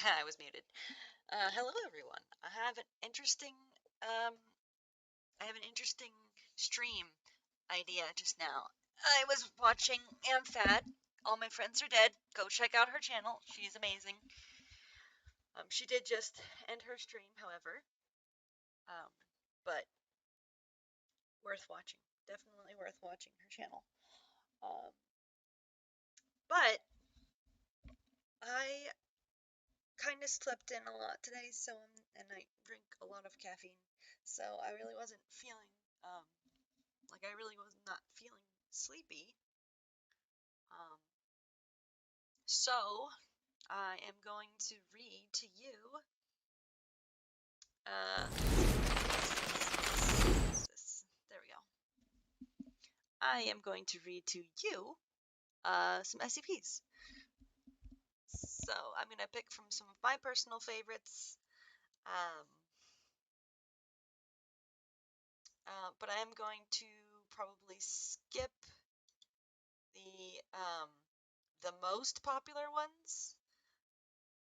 I was muted. Hello everyone. Um, I have an interesting stream idea just now. I was watching Amfad. All my friends are dead. Go check out her channel. She's amazing. She did just end her stream, however. Um, but worth watching. Definitely worth watching her channel. Um, but I kind of slept in a lot today, and I drink a lot of caffeine, so I really wasn't feeling um like I really was not feeling sleepy. Um, so I am going to read to you. There we go. I am going to read to you some SCPs. So I'm gonna pick from some of my personal favorites. Um, but I am going to probably skip the most popular ones,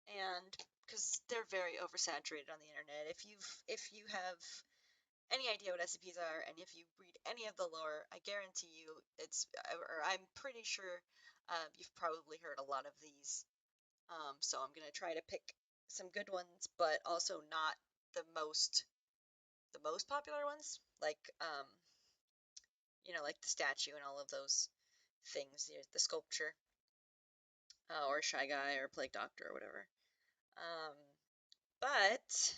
and because they're very oversaturated on the internet. If you have any idea what SCPs are, and if you read any of the lore, I guarantee you or I'm pretty sure you've probably heard a lot of these. So I'm gonna try to pick some good ones, but also not the most popular ones, like like the statue and all of those things, the sculpture, or Shy Guy or Plague Doctor or whatever. Um, but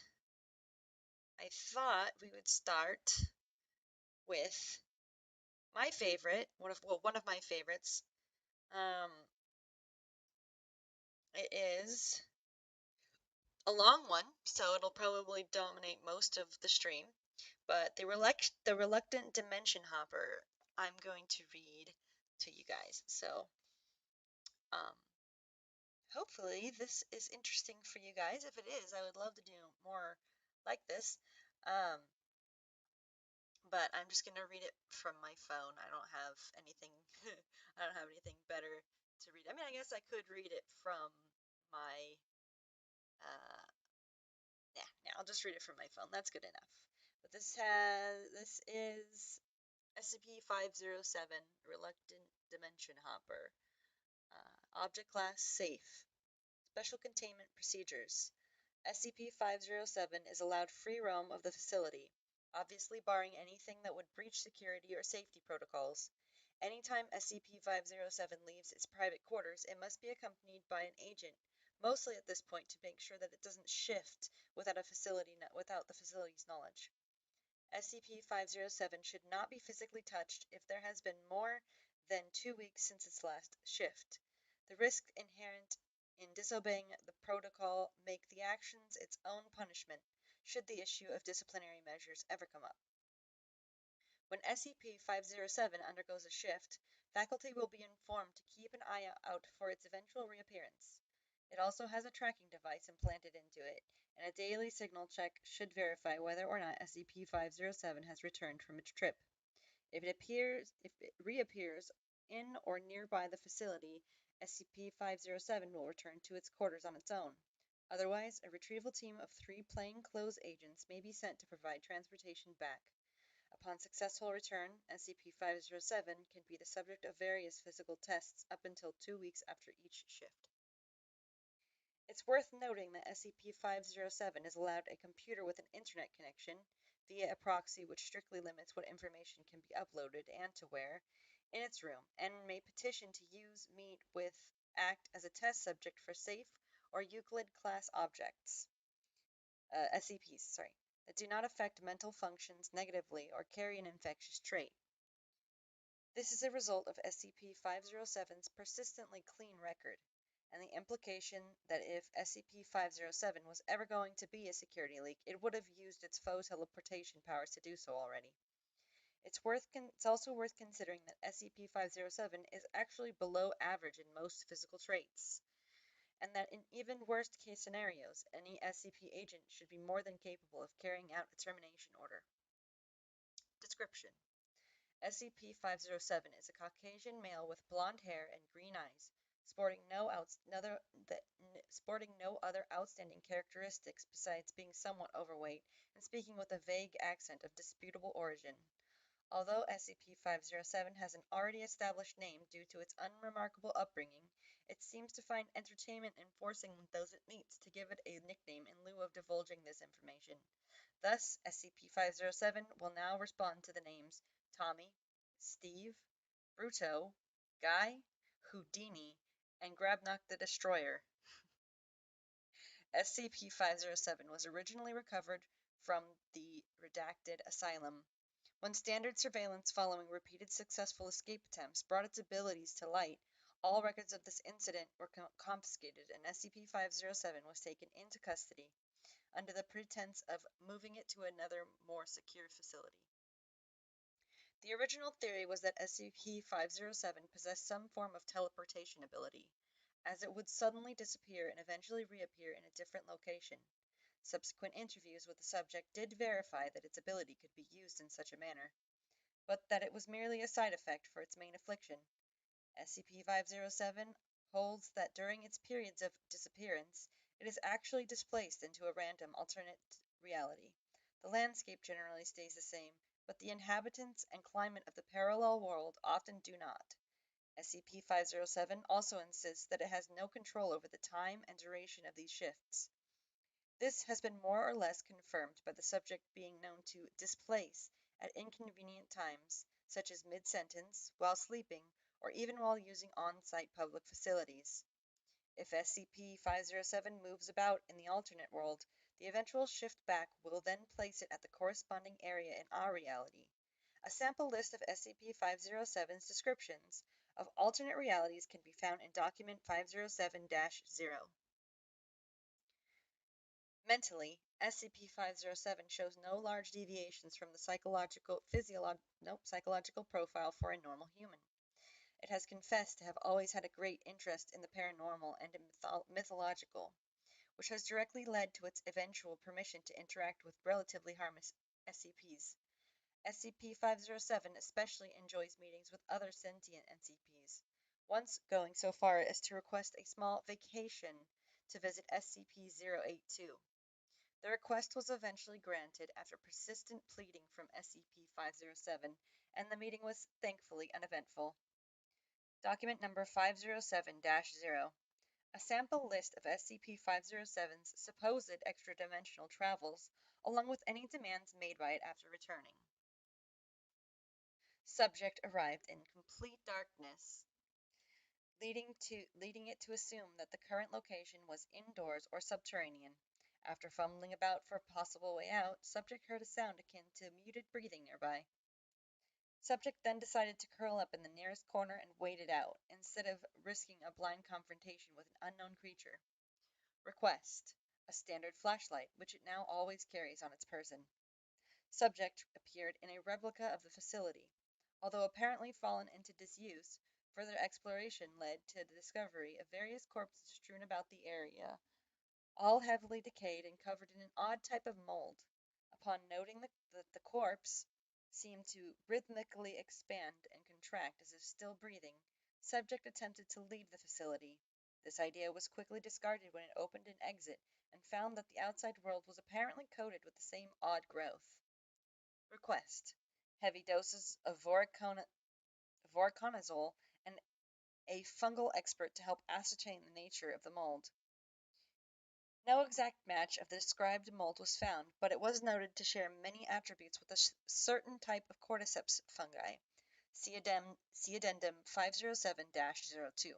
I thought we would start with my favorite, one of my favorites. Um, it is a long one, so it'll probably dominate most of the stream. But the reluctant dimension hopper, I'm going to read to you guys. So, um, hopefully this is interesting for you guys. If it is, I would love to do more like this. Um, but I'm just gonna read it from my phone. I don't have anything. I don't have anything better to read. I mean, I guess I could read it from my. Uh, yeah, I'll just read it from my phone. That's good enough. But this is SCP-507 Reluctant Dimension Hopper. Object Class Safe. Special Containment Procedures. SCP-507 is allowed free roam of the facility, obviously barring anything that would breach security or safety protocols. Anytime SCP-507 leaves its private quarters, it must be accompanied by an agent, mostly at this point to make sure that it doesn't shift without the facility's knowledge. SCP-507 should not be physically touched if there has been more than 2 weeks since its last shift. The risks inherent in disobeying the protocol make the actions its own punishment, should the issue of disciplinary measures ever come up. When SCP-507 undergoes a shift, faculty will be informed to keep an eye out for its eventual reappearance. It also has a tracking device implanted into it, and a daily signal check should verify whether or not SCP-507 has returned from its trip. If it reappears in or nearby the facility, SCP-507 will return to its quarters on its own. Otherwise, a retrieval team of 3 plainclothes agents may be sent to provide transportation back. Upon successful return, SCP-507 can be the subject of various physical tests up until 2 weeks after each shift. It's worth noting that SCP-507 is allowed a computer with an internet connection, via a proxy which strictly limits what information can be uploaded and to where, in its room, and may petition to use, meet with, act as a test subject for safe or Euclid class objects, SCPs, that do not affect mental functions negatively or carry an infectious trait. This is a result of SCP-507's persistently clean record, and the implication that if SCP-507 was ever going to be a security leak, it would have used its faux teleportation powers to do so already. It's also worth considering that SCP-507 is actually below average in most physical traits, and that in even worst case scenarios, any SCP agent should be more than capable of carrying out a termination order. Description: SCP-507 is a Caucasian male with blonde hair and green eyes, sporting no other outstanding characteristics besides being somewhat overweight and speaking with a vague accent of disputable origin. Although SCP-507 has an already established name due to its unremarkable upbringing, it seems to find entertainment in forcing those it meets to give it a nickname in lieu of divulging this information. Thus, SCP-507 will now respond to the names Tommy, Steve, Bruto, Guy, Houdini, and Grabnock the Destroyer. SCP-507 was originally recovered from the redacted asylum. When standard surveillance following repeated successful escape attempts brought its abilities to light, all records of this incident were confiscated and SCP-507 was taken into custody under the pretense of moving it to another, more secure facility. The original theory was that SCP-507 possessed some form of teleportation ability, as it would suddenly disappear and eventually reappear in a different location. Subsequent interviews with the subject did verify that its ability could be used in such a manner, but that it was merely a side effect for its main affliction. SCP-507 holds that during its periods of disappearance, it is actually displaced into a random alternate reality. The landscape generally stays the same, but the inhabitants and climate of the parallel world often do not. SCP-507 also insists that it has no control over the time and duration of these shifts. This has been more or less confirmed by the subject being known to "displace" at inconvenient times, such as mid-sentence, while sleeping, or even while using on-site public facilities. If SCP-507 moves about in the alternate world, the eventual shift back will then place it at the corresponding area in our reality. A sample list of SCP-507's descriptions of alternate realities can be found in Document 507-0. Mentally, SCP-507 shows no large deviations from the psychological profile for a normal human. It has confessed to have always had a great interest in the paranormal and mythological, which has directly led to its eventual permission to interact with relatively harmless SCPs. SCP-507 especially enjoys meetings with other sentient SCPs, once going so far as to request a small vacation to visit SCP-082. The request was eventually granted after persistent pleading from SCP-507, and the meeting was thankfully uneventful. Document number 507-0. A sample list of SCP-507's supposed extra-dimensional travels, along with any demands made by it after returning. Subject arrived in complete darkness, leading it to assume that the current location was indoors or subterranean. After fumbling about for a possible way out, subject heard a sound akin to muted breathing nearby. Subject then decided to curl up in the nearest corner and wait it out, instead of risking a blind confrontation with an unknown creature. Request: a standard flashlight, which it now always carries on its person. Subject appeared in a replica of the facility. Although apparently fallen into disuse, further exploration led to the discovery of various corpses strewn about the area, all heavily decayed and covered in an odd type of mold. Upon noting that the corpse seemed to rhythmically expand and contract as if still breathing, subject attempted to leave the facility. This idea was quickly discarded when it opened an exit and found that the outside world was apparently coated with the same odd growth. Request: heavy doses of voriconazole and a fungal expert to help ascertain the nature of the mold. No exact match of the described mold was found, but it was noted to share many attributes with a certain type of cordyceps fungi. See Addendum 507-02.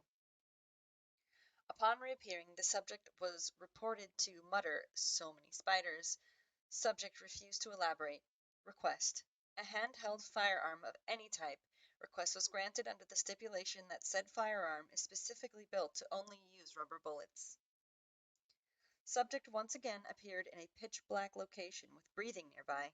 Upon reappearing, the subject was reported to mutter, "So many spiders." Subject refused to elaborate. Request: a handheld firearm of any type. Request was granted under the stipulation that said firearm is specifically built to only use rubber bullets. Subject once again appeared in a pitch-black location with breathing nearby.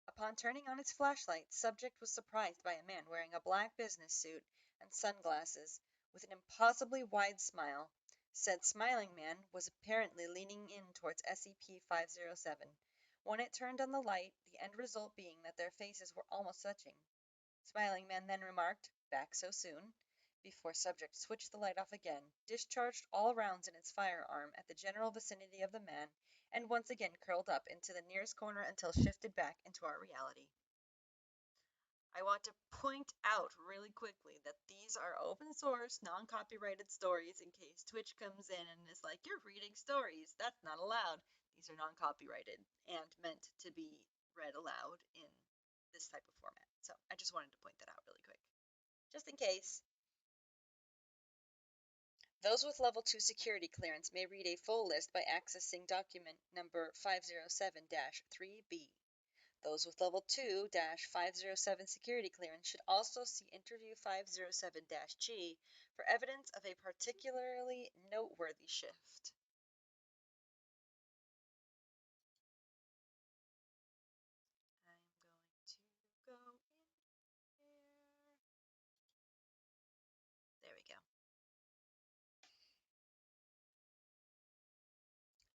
Upon turning on its flashlight, subject was surprised by a man wearing a black business suit and sunglasses, with an impossibly wide smile. Said smiling man was apparently leaning in towards SCP-507. When it turned on the light, the end result being that their faces were almost touching. Smiling man then remarked, "Back so soon?" before subject switched the light off again, discharged all rounds in its firearm at the general vicinity of the man, and once again curled up into the nearest corner until shifted back into our reality. I want to point out really quickly that these are open source, non-copyrighted stories in case Twitch comes in and is like, you're reading stories. That's not allowed. These are non-copyrighted and meant to be read aloud in this type of format. So I just wanted to point that out really quick, just in case. Those with Level 2 security clearance may read a full list by accessing document number 507-3B. Those with Level 2-507 security clearance should also see Interview 507-G for evidence of a particularly noteworthy shift. I'm going to go in here. There we go.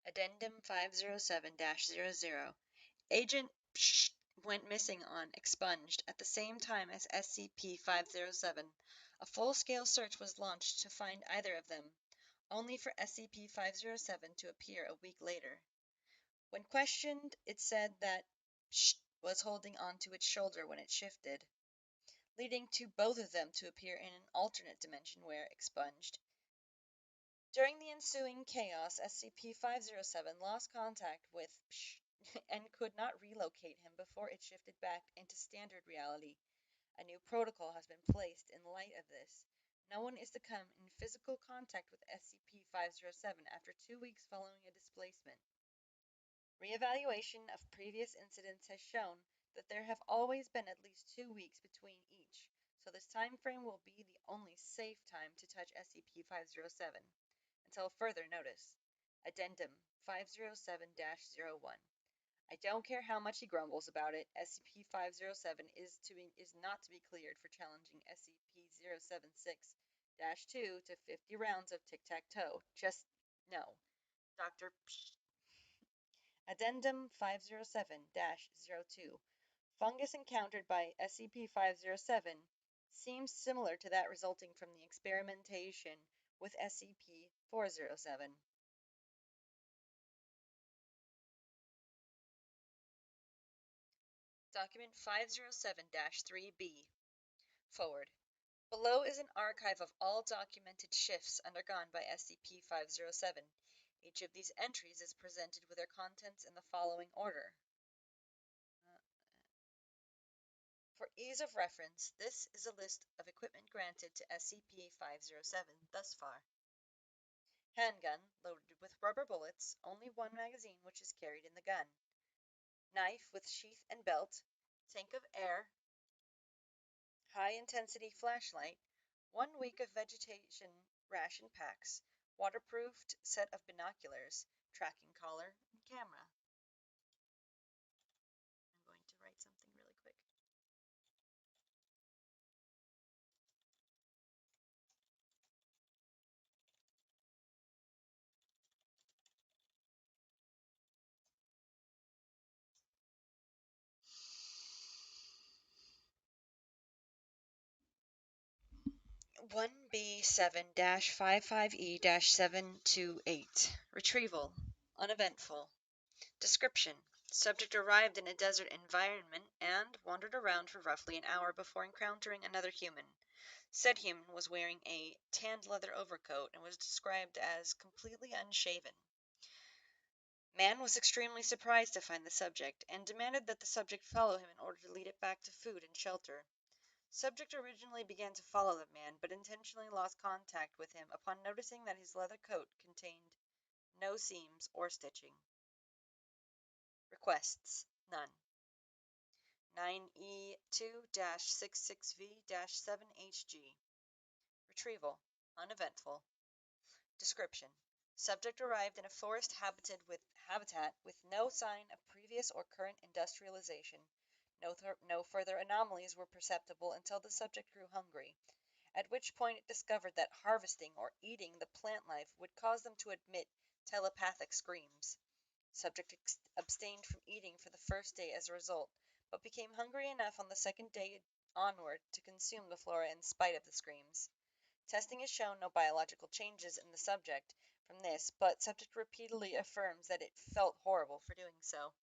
Addendum 507-00. Agent went missing on expunged at the same time as SCP-507. A full-scale search was launched to find either of them, only for SCP-507 to appear a week later. When questioned, it said that was holding onto its shoulder when it shifted, leading to both of them to appear in an alternate dimension where expunged. During the ensuing chaos, SCP-507 lost contact with and could not relocate him before it shifted back into standard reality. A new protocol has been placed in light of this. No one is to come in physical contact with SCP-507 after 2 weeks following a displacement. Reevaluation of previous incidents has shown that there have always been at least 2 weeks between each, so this time frame will be the only safe time to touch SCP-507, until further notice. Addendum 507-01. I don't care how much he grumbles about it, SCP-507 is not to be cleared for challenging SCP-076-2 to 50 rounds of tic-tac-toe. Just no. Dr. Addendum 507-02. Fungus encountered by SCP-507 seems similar to that resulting from the experimentation with SCP-407. Document 507-3B. Forward. Below is an archive of all documented shifts undergone by SCP-507. Each of these entries is presented with their contents in the following order. For ease of reference, this is a list of equipment granted to SCP-507 thus far. Handgun, loaded with rubber bullets, only one magazine which is carried in the gun. Knife with sheath and belt, tank of air, high-intensity flashlight, 1 week of vegetation ration packs, waterproofed set of binoculars, tracking collar, and camera. I'm going to write something really quick. One B7-55E-728. Retrieval. Uneventful. Description. Subject arrived in a desert environment and wandered around for roughly an hour before encountering another human. Said human was wearing a tanned leather overcoat and was described as completely unshaven. Man was extremely surprised to find the subject and demanded that the subject follow him in order to lead it back to food and shelter. Subject originally began to follow the man, but intentionally lost contact with him upon noticing that his leather coat contained no seams or stitching. Requests. None. 9E2-66V-7HG. Retrieval. Uneventful. Description. Subject arrived in a forest habitat with no sign of previous or current industrialization. No further anomalies were perceptible until the subject grew hungry, at which point it discovered that harvesting or eating the plant life would cause them to emit telepathic screams. Subject abstained from eating for the first day as a result, but became hungry enough on the second day onward to consume the flora in spite of the screams. Testing has shown no biological changes in the subject from this, but subject repeatedly affirms that it felt horrible for doing so.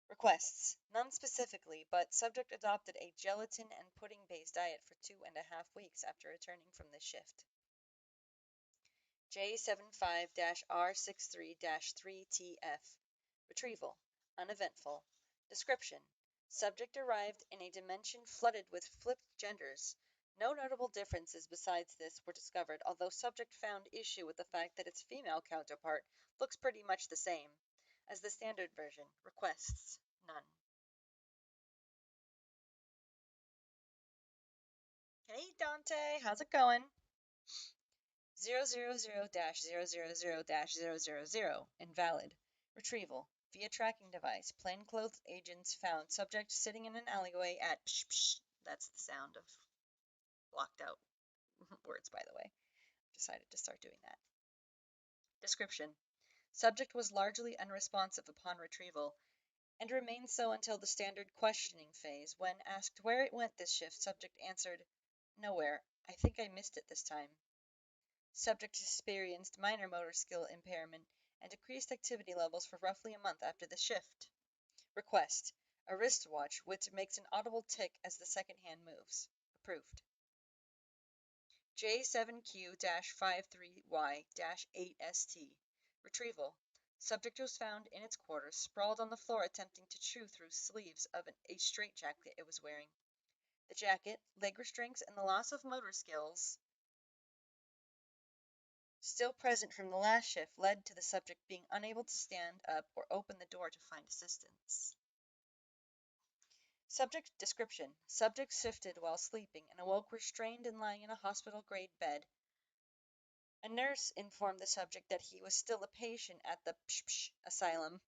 Requests. None specifically, but subject adopted a gelatin and pudding-based diet for 2.5 weeks after returning from this shift. J75-R63-3TF. Retrieval. Uneventful. Description. Subject arrived in a dimension flooded with flipped genders. No notable differences besides this were discovered, although subject found issue with the fact that its female counterpart looks pretty much the same as the standard version. Requests. None. Hey Dante, how's it going? 000-000-000, invalid. Retrieval. Via tracking device. Plainclothes agents found subject sitting in an alleyway at psh psh. That's the sound of blocked out words, by the way. Decided to start doing that. Description. Subject was largely unresponsive upon retrieval and remained so until the standard questioning phase. When asked where it went this shift, subject answered, "Nowhere. I think I missed it this time." Subject experienced minor motor skill impairment and decreased activity levels for roughly a month after the shift. Request. A wristwatch which makes an audible tick as the second hand moves. Approved. J7Q-53Y-8ST. Retrieval. Subject was found in its quarters, sprawled on the floor attempting to chew through sleeves of a straitjacket it was wearing. The jacket, leg restraints, and the loss of motor skills still present from the last shift led to the subject being unable to stand up or open the door to find assistance. Subject description. Subject shifted while sleeping and awoke restrained and lying in a hospital-grade bed. A nurse informed the subject that he was still a patient at the Psh asylum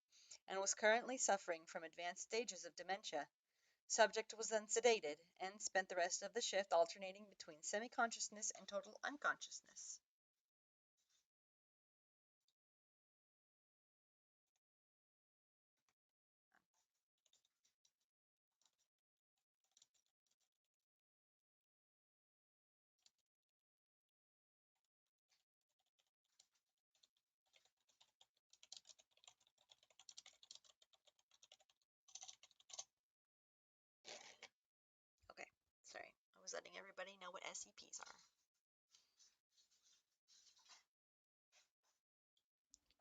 and was currently suffering from advanced stages of dementia. Subject was then sedated and spent the rest of the shift alternating between semi-consciousness and total unconsciousness. Okay, sorry. I was letting everybody know what SCPs are.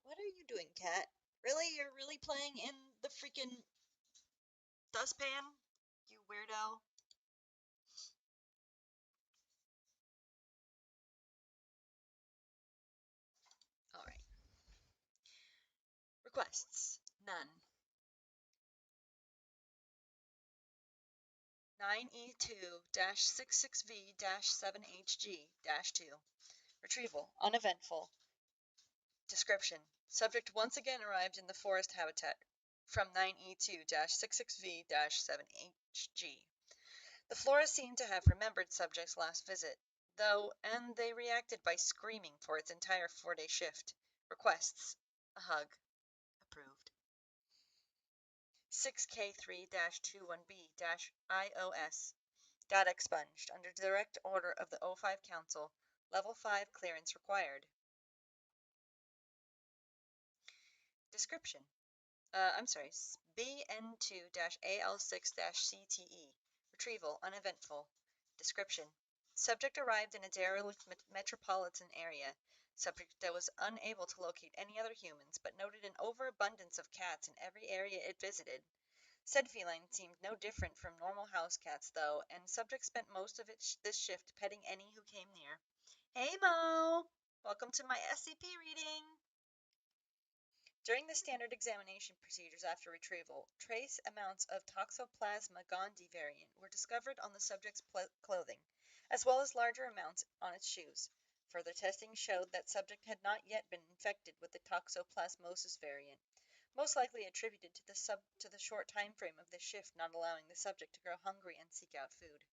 What are you doing, cat? Really? You're really playing in the freaking dustpan? You weirdo. Alright. Requests. None. 9E2-66V-7HG-2. Retrieval. Uneventful. Description. Subject once again arrived in the forest habitat from 9E2-66V-7HG. The flora seemed to have remembered subject's last visit, though, and they reacted by screaming for its entire 4-day shift. Requests. A hug. Approved. 6K3-21B-IOS. Data expunged under direct order of the O5 Council. Level 5 clearance required. Description. BN2-AL6-CTE. Retrieval uneventful. Description. Subject arrived in a derelict metropolitan area. Subject that was unable to locate any other humans, but noted an overabundance of cats in every area it visited. Said feline seemed no different from normal house cats, though, and subject spent most of this shift petting any who came near. Hey, Mo! Welcome to my SCP reading! During the standard examination procedures after retrieval, trace amounts of Toxoplasma gondii variant were discovered on the subject's clothing, as well as larger amounts on its shoes. Further testing showed that subject had not yet been infected with the toxoplasmosis variant, most likely attributed to the short time frame of this shift not allowing the subject to grow hungry and seek out food.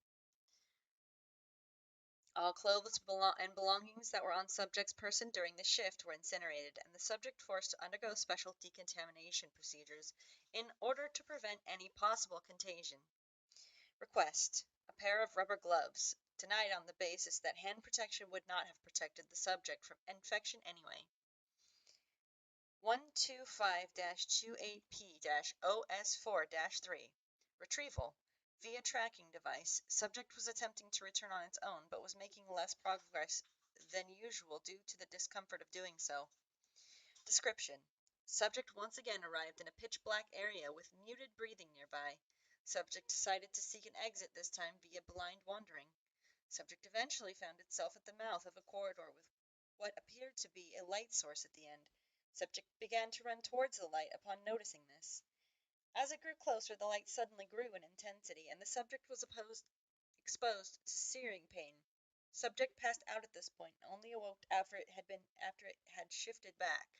All clothes and belongings that were on subject's person during the shift were incinerated, and the subject forced to undergo special decontamination procedures in order to prevent any possible contagion. Request. A pair of rubber gloves. denied on the basis that hand protection would not have protected the subject from infection anyway. 125-28P-OS4-3 Retrieval. Via tracking device, subject was attempting to return on its own, but was making less progress than usual due to the discomfort of doing so. Description. Subject once again arrived in a pitch-black area with muted breathing nearby. Subject decided to seek an exit, this time via blind wandering. Subject eventually found itself at the mouth of a corridor with what appeared to be a light source at the end. Subject began to run towards the light upon noticing this. As it grew closer, the light suddenly grew in intensity, and the subject was exposed to searing pain. Subject passed out at this point and only awoke after it had shifted back.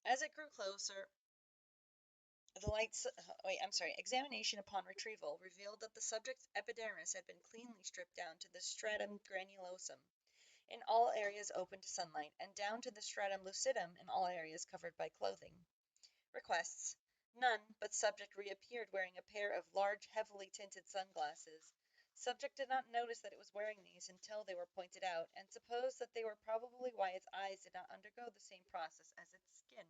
As it grew closer, examination upon retrieval revealed that the subject's epidermis had been cleanly stripped down to the stratum granulosum in all areas open to sunlight, and down to the stratum lucidum in all areas covered by clothing. Requests. None, but subject reappeared wearing a pair of large, heavily tinted sunglasses. Subject did not notice that it was wearing these until they were pointed out, and supposed that they were probably why its eyes did not undergo the same process as its skin.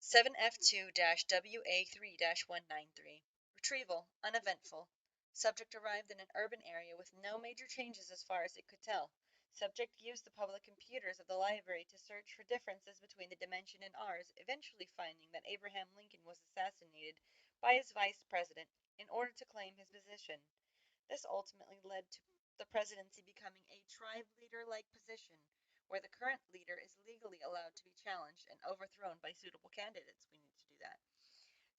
7F2-WA3-193 Retrieval. Uneventful. Subject arrived in an urban area with no major changes as far as it could tell. Subject used the public computers of the library to search for differences between the dimension and ours, eventually finding that Abraham Lincoln was assassinated by his vice president in order to claim his position. This ultimately led to the presidency becoming a tribe leader-like position, where the current leader is legally allowed to be challenged and overthrown by suitable candidates. We need to do that.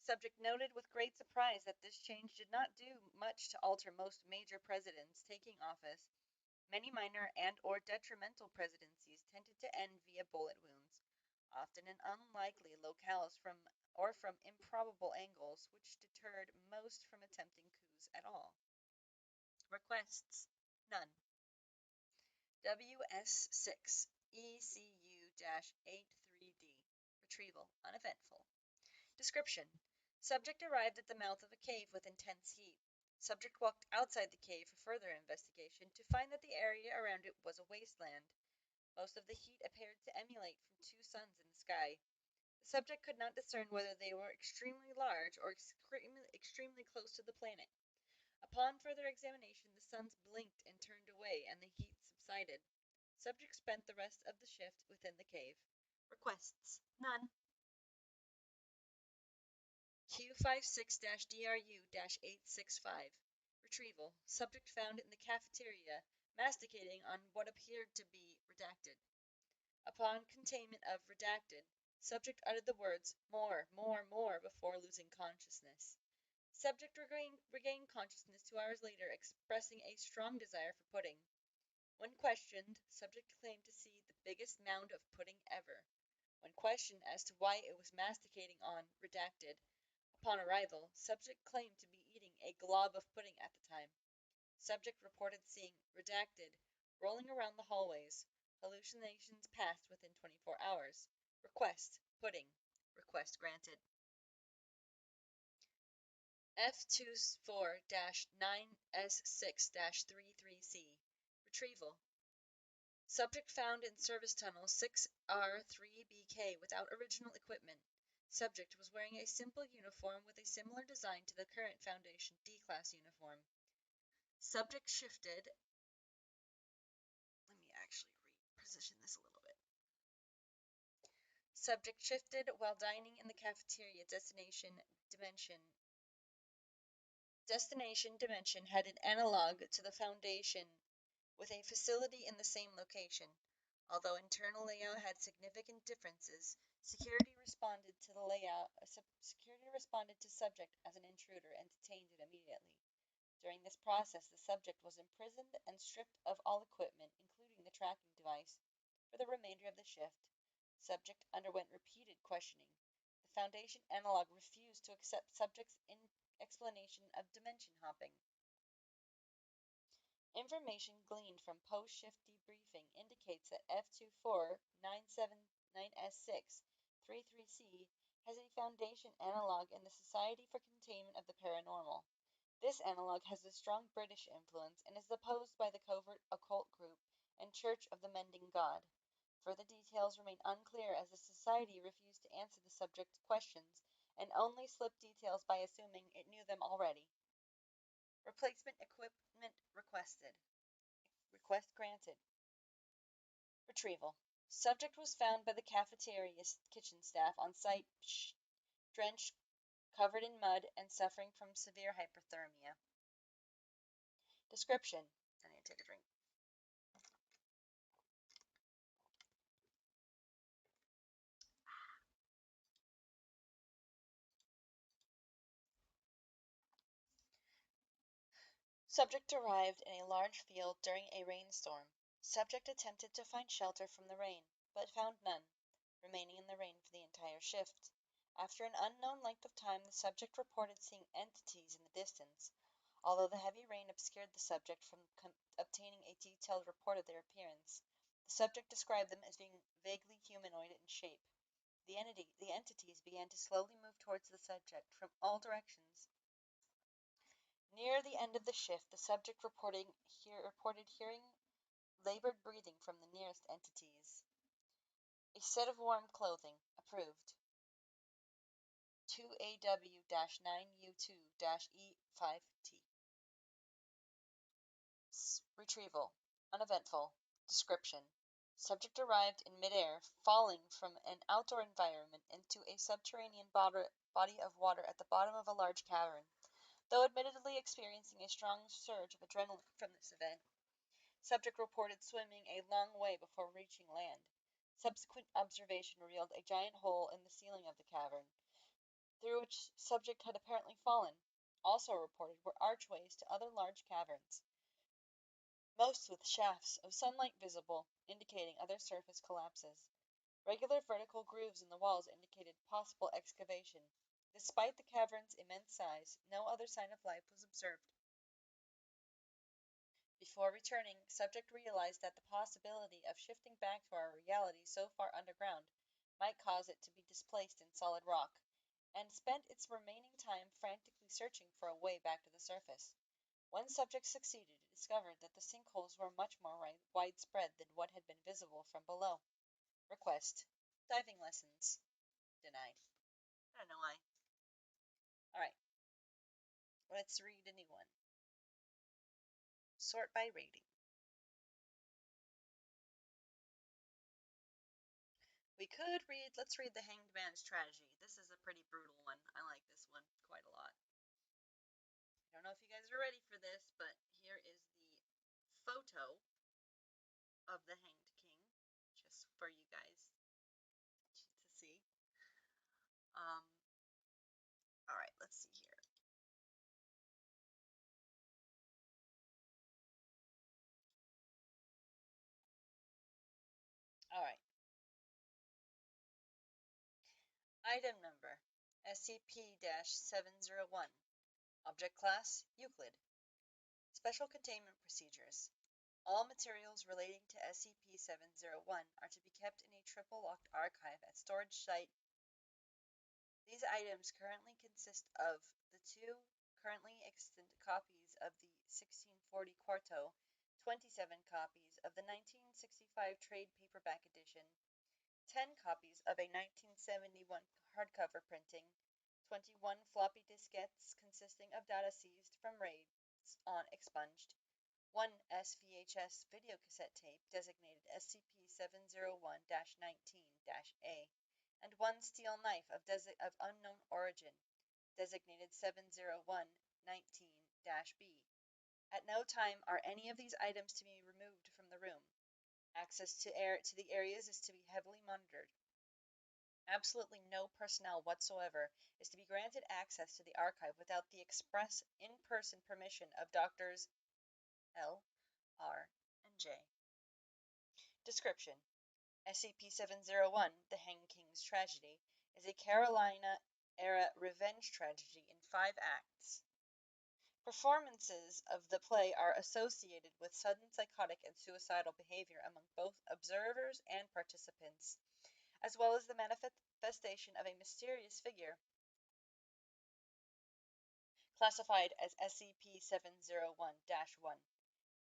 Subject noted with great surprise that this change did not do much to alter most major presidents taking office. Many minor and or detrimental presidencies tended to end via bullet wounds, often in unlikely locales from improbable angles, which deterred most from attempting coups at all. Requests. None. WS6 ECU-83D Retrieval. Uneventful. Description. Subject arrived at the mouth of a cave with intense heat. Subject walked outside the cave for further investigation to find that the area around it was a wasteland. Most of the heat appeared to emulate from two suns in the sky. The subject could not discern whether they were extremely large or extremely close to the planet. Upon further examination, the suns blinked and turned away, and the heat subsided. Subject spent the rest of the shift within the cave. Requests. None. Q56-DRU-865 Retrieval. Subject found in the cafeteria, masticating on what appeared to be redacted. Upon containment of redacted, subject uttered the words more, more, more before losing consciousness. Subject regained consciousness 2 hours later, expressing a strong desire for pudding. When questioned, subject claimed to see the biggest mound of pudding ever. When questioned as to why it was masticating on redacted, upon arrival, subject claimed to be eating a glob of pudding at the time. Subject reported seeing redacted rolling around the hallways. Hallucinations passed within 24 hours. Request. Pudding. Request granted. F24-9S6-33C Retrieval. Subject found in service tunnel 6R3BK without original equipment. Subject was wearing a simple uniform with a similar design to the current Foundation D-Class uniform. Subject shifted. Let me actually reposition this a little bit. Subject shifted while dining in the cafeteria. Destination dimension had an analog to the Foundation with a facility in the same location. Although internal layout had significant differences, security responded to subject as an intruder and detained it immediately. During this process, the subject was imprisoned and stripped of all equipment, including the tracking device, for the remainder of the shift. Subject underwent repeated questioning. The Foundation analog refused to accept subject's explanation of dimension hopping. Information gleaned from post-shift debriefing indicates that F24979S6-33C has a foundation analog in the Society for Containment of the Paranormal. This analog has a strong British influence and is opposed by the covert occult group and Church of the Mending God. Further details remain unclear as the Society refused to answer the subject's questions and only slipped details by assuming it knew them already. Replacement equipment requested. Request granted. Retrieval. Subject was found by the cafeteria kitchen staff on site, drenched, covered in mud, and suffering from severe hypothermia. Description. I need to take a drink. Subject arrived in a large field during a rainstorm. Subject attempted to find shelter from the rain, but found none, remaining in the rain for the entire shift. After an unknown length of time, the subject reported seeing entities in the distance. Although the heavy rain obscured the subject from obtaining a detailed report of their appearance, the subject described them as being vaguely humanoid in shape. The entities began to slowly move towards the subject from all directions. Near the end of the shift, the subject reported hearing labored breathing from the nearest entities. A set of warm clothing. Approved. 2AW-9U2-E5T. Retrieval. Uneventful. Description. Subject arrived in midair, falling from an outdoor environment into a subterranean body of water at the bottom of a large cavern. Though admittedly experiencing a strong surge of adrenaline from this event, subject reported swimming a long way before reaching land. Subsequent observation revealed a giant hole in the ceiling of the cavern, through which subject had apparently fallen. Also reported were archways to other large caverns, most with shafts of sunlight visible, indicating other surface collapses. Regular vertical grooves in the walls indicated possible excavation. Despite the cavern's immense size, no other sign of life was observed. Before returning, subject realized that the possibility of shifting back to our reality so far underground might cause it to be displaced in solid rock, and spent its remaining time frantically searching for a way back to the surface. When subject succeeded, it discovered that the sinkholes were much more widespread than what had been visible from below. Request. Diving lessons. Denied. I don't know why. Alright. Let's read a new one. Sort by rating. Let's read The Hanged Man's Tragedy. This is a pretty brutal one. I like this one quite a lot. I don't know if you guys are ready for this, but here is the photo of the Hanged King, just for you guys to see. Alright, let's see here. Alright. Item number, SCP-701. Object class, Euclid. Special containment procedures. All materials relating to SCP-701 are to be kept in a triple-locked archive at storage site. These items currently consist of the 2 currently extant copies of the 1640 Quarto, 27 copies of the 1965 trade paperback edition, 10 copies of a 1971 hardcover printing, 21 floppy diskettes consisting of data seized from raids on Expunged, 1 SVHS videocassette tape designated SCP-701-19-A, and 1 steel knife of unknown origin designated 701-19-B. At no time are any of these items to be removed from the room. Access to the areas is to be heavily monitored. Absolutely no personnel whatsoever is to be granted access to the archive without the express in-person permission of Doctors L, R, and J. Description: SCP-701, The Hanged King's Tragedy, is a Carolina-era revenge tragedy in 5 acts. Performances of the play are associated with sudden psychotic and suicidal behavior among both observers and participants. as well as the manifestation of a mysterious figure classified as SCP-701-1.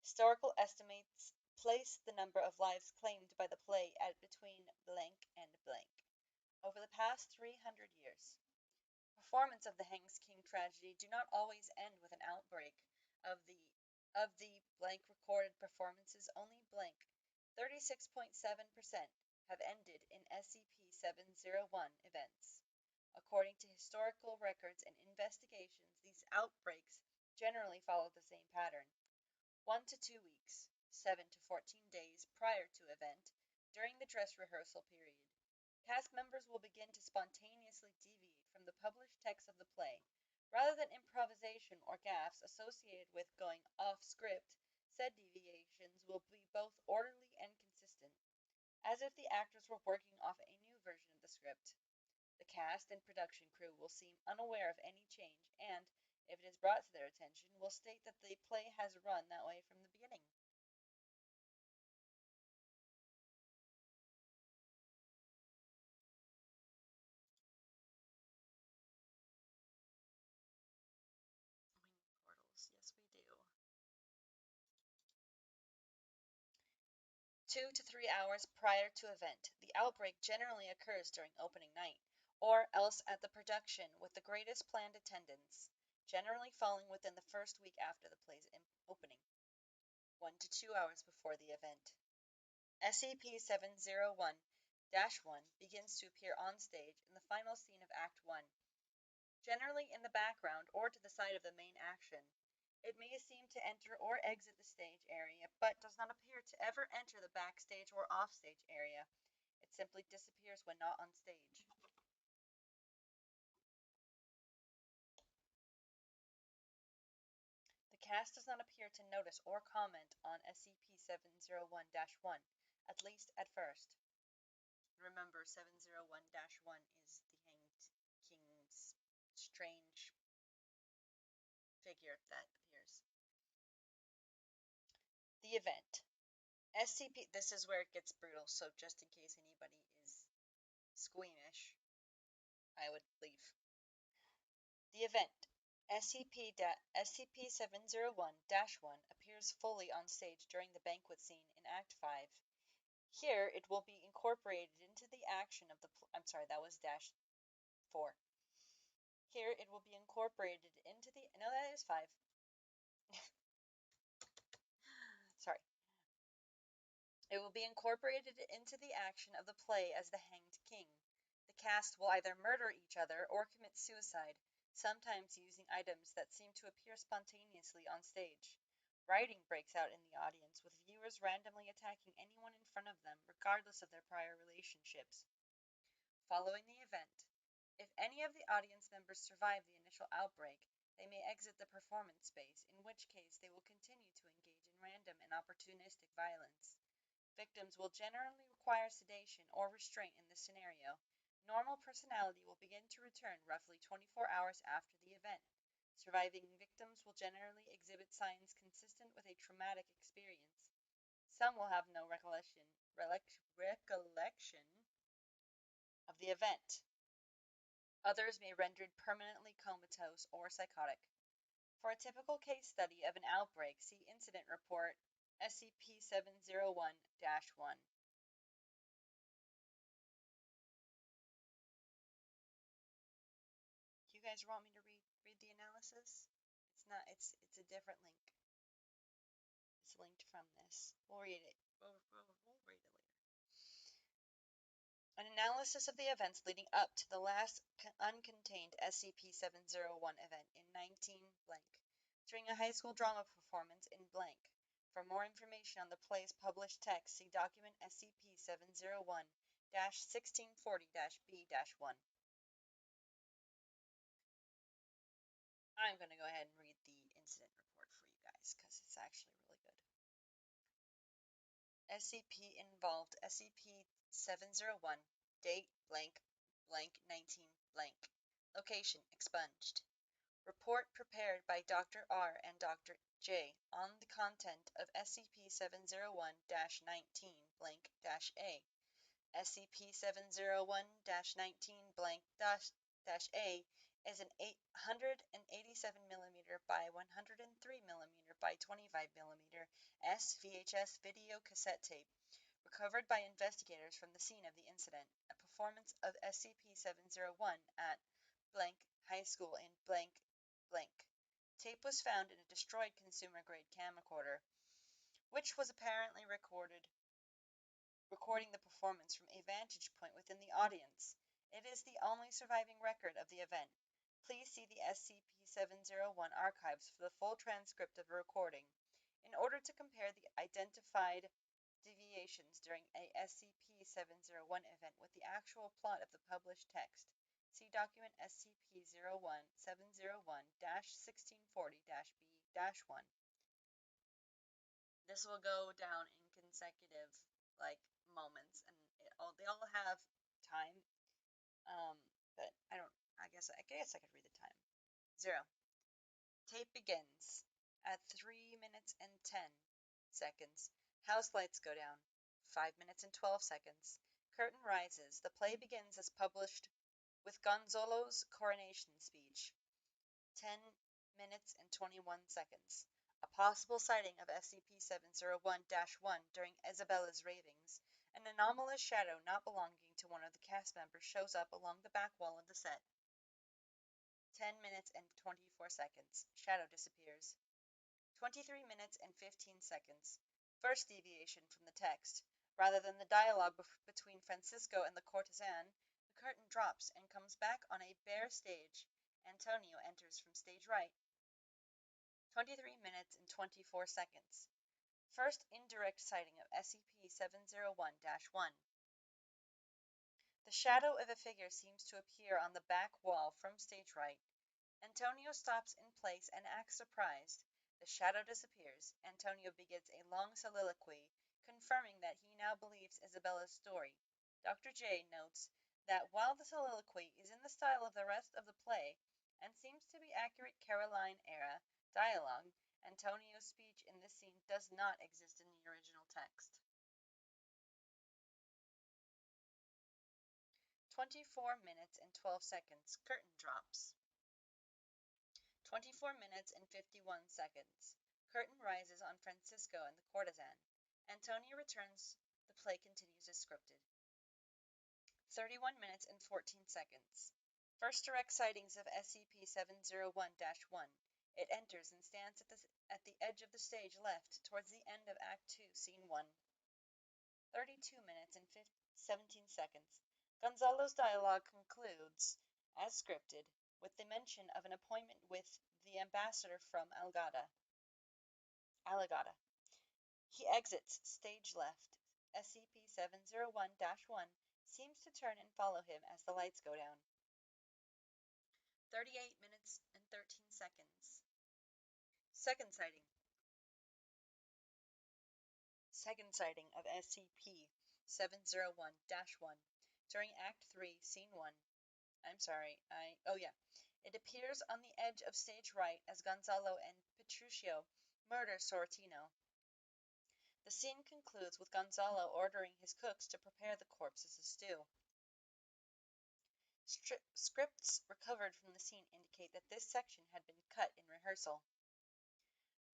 Historical estimates place the number of lives claimed by the plague at between blank and blank. Over the past 300 years, performance of the Hanged King tragedy do not always end with an outbreak. Of the blank recorded performances, only blank 36.7% have ended in SCP-701 events. According to historical records and investigations, these outbreaks generally follow the same pattern: 1 to 2 weeks, 7 to 14 days prior to event, during the dress rehearsal period. Cast members will begin to spontaneously deviate from the published text of the play. Rather than improvisation or gaffes associated with going off script, said deviations will be both orderly and consistent, as if the actors were working off a new version of the script. The cast and production crew will seem unaware of any change and, if it is brought to their attention, will state that the play has run that way from the beginning. We need portals. Yes, we do. 2 to 3 hours prior to event, the outbreak generally occurs during opening night, or else at the production with the greatest planned attendance, generally falling within the first week after the play's opening, 1 to 2 hours before the event. SCP-701-1 begins to appear on stage in the final scene of Act 1, generally in the background or to the side of the main action. It may seem to enter or exit the stage area, but does not appear to ever enter the backstage or offstage area. It simply disappears when not on stage. The cast does not appear to notice or comment on SCP-701-1, at least at first. Remember, 701-1 is the Hanged King's strange figure that appears. The event. SCP. This is where it gets brutal, so just in case anybody is squeamish, I would leave. The event. SCP-701-1 appears fully on stage during the banquet scene in Act 5. Here, it will be incorporated into the action of the. I'm sorry, that was dash 4. Here, it will be incorporated into the. No, that is 5. Sorry. It will be incorporated into the action of the play as the Hanged King. The cast will either murder each other or commit suicide, sometimes using items that seem to appear spontaneously on stage. Rioting breaks out in the audience, with viewers randomly attacking anyone in front of them, regardless of their prior relationships. Following the event, if any of the audience members survive the initial outbreak, they may exit the performance space, in which case they will continue to engage in random and opportunistic violence. Victims will generally require sedation or restraint in this scenario. Normal personality will begin to return roughly 24 hours after the event. Surviving victims will generally exhibit signs consistent with a traumatic experience. Some will have no recollection of the event. Others may be rendered permanently comatose or psychotic. For a typical case study of an outbreak, see Incident Report SCP-701-1. You guys want me to read the analysis? It's not. It's a different link. It's linked from this. We'll read it. We'll read it later. An analysis of the events leading up to the last uncontained SCP-701 event in 19 blank during a high school drama performance in blank. For more information on the play's published text, see document SCP-701-1640-B-1. I'm going to go ahead and read the incident report for you guys because it's actually really good. SCP involved SCP-701, date blank blank 19 blank, location expunged. Report prepared by Dr. R and Dr. J on the content of SCP-701-19 blank -A. SCP-701-19 blank dash A is an 187mm by 103mm by 25mm VHS video cassette tape recovered by investigators from the scene of the incident. A performance of SCP-701 at blank high school in blank blank. Tape was found in a destroyed consumer-grade camcorder, which was apparently recording the performance from a vantage point within the audience. It is the only surviving record of the event. Please see the SCP-701 archives for the full transcript of the recording. In order to compare the identified deviations during a SCP-701 event with the actual plot of the published text, see document SCP-701-1640-B-1. This will go down in consecutive, moments, and they all have time. But I guess I could read the time. 0. Tape begins at 3 minutes and 10 seconds. House lights go down. 5 minutes and 12 seconds. Curtain rises. The play begins as published with Gonzalo's coronation speech. 10 minutes and 21 seconds. A possible sighting of SCP-701-1 during Isabella's ravings. An anomalous shadow not belonging to one of the cast members shows up along the back wall of the set. 10 minutes and 24 seconds. Shadow disappears. 23 minutes and 15 seconds. First deviation from the text. Rather than the dialogue between Francisco and the courtesan, the curtain drops and comes back on a bare stage. Antonio enters from stage right. 23 minutes and 24 seconds. First indirect sighting of SCP-701-1. The shadow of a figure seems to appear on the back wall from stage right. Antonio stops in place and acts surprised. The shadow disappears. Antonio begins a long soliloquy, confirming that he now believes Isabella's story. Dr. J notes that while the soliloquy is in the style of the rest of the play, and seems to be accurate Caroline-era dialogue, Antonio's speech in this scene does not exist in the original text. 24 minutes and 12 seconds. Curtain drops. 24 minutes and 51 seconds. Curtain rises on Francisco and the courtesan. Antonio returns. The play continues as scripted. 31 minutes and 14 seconds. First direct sightings of SCP-701-1. It enters and stands at the edge of the stage left, towards the end of Act 2, Scene 1. 32 minutes and 17 seconds. Gonzalo's dialogue concludes, as scripted, with the mention of an appointment with the ambassador from Alagada. He exits stage left. SCP-701-1 seems to turn and follow him as the lights go down. 38 minutes and 13 seconds. Second sighting of SCP-701-1 during Act 3, Scene 1. It appears on the edge of stage right as Gonzalo and Petruccio murder Sorrentino. The scene concludes with Gonzalo ordering his cooks to prepare the corpse as a stew. Scripts recovered from the scene indicate that this section had been cut in rehearsal.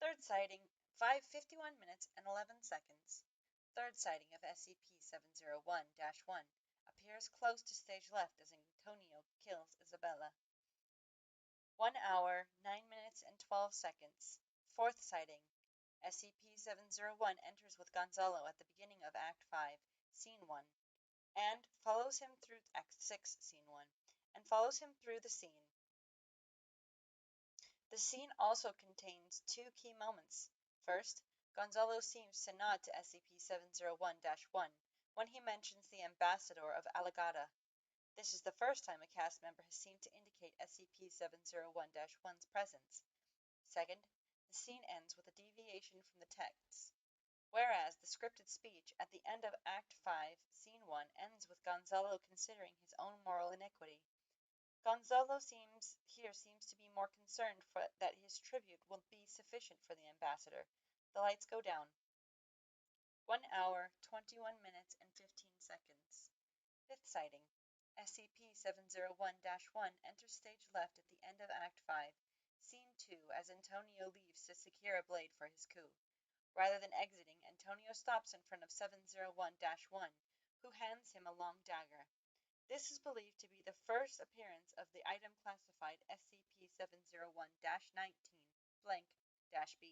Third sighting, 51 minutes and 11 seconds. Third sighting of SCP-701-1 appears close to stage left as Antonio kills Isabella. 1 hour, 9 minutes and 12 seconds. Fourth sighting. SCP-701 enters with Gonzalo at the beginning of Act 5, Scene 1, and follows him through Act 6, Scene 1, and follows him through the scene. The scene also contains two key moments. First, Gonzalo seems to nod to SCP-701-1 when he mentions the ambassador of Alagada. This is the first time a cast member has seemed to indicate SCP-701-1's presence. Second, the scene ends with a deviation from the text, whereas the scripted speech at the end of Act 5, Scene 1 ends with Gonzalo considering his own moral iniquity. Gonzalo seems to be more concerned that his tribute will be sufficient for the ambassador. The lights go down. 1 hour, 21 minutes and 15 seconds. Fifth sighting. SCP-701-1 enters stage left at the end of Act 5, Scene 2, as Antonio leaves to secure a blade for his coup. Rather than exiting, Antonio stops in front of 701-1, who hands him a long dagger. This is believed to be the first appearance of the item classified SCP-701-19-B.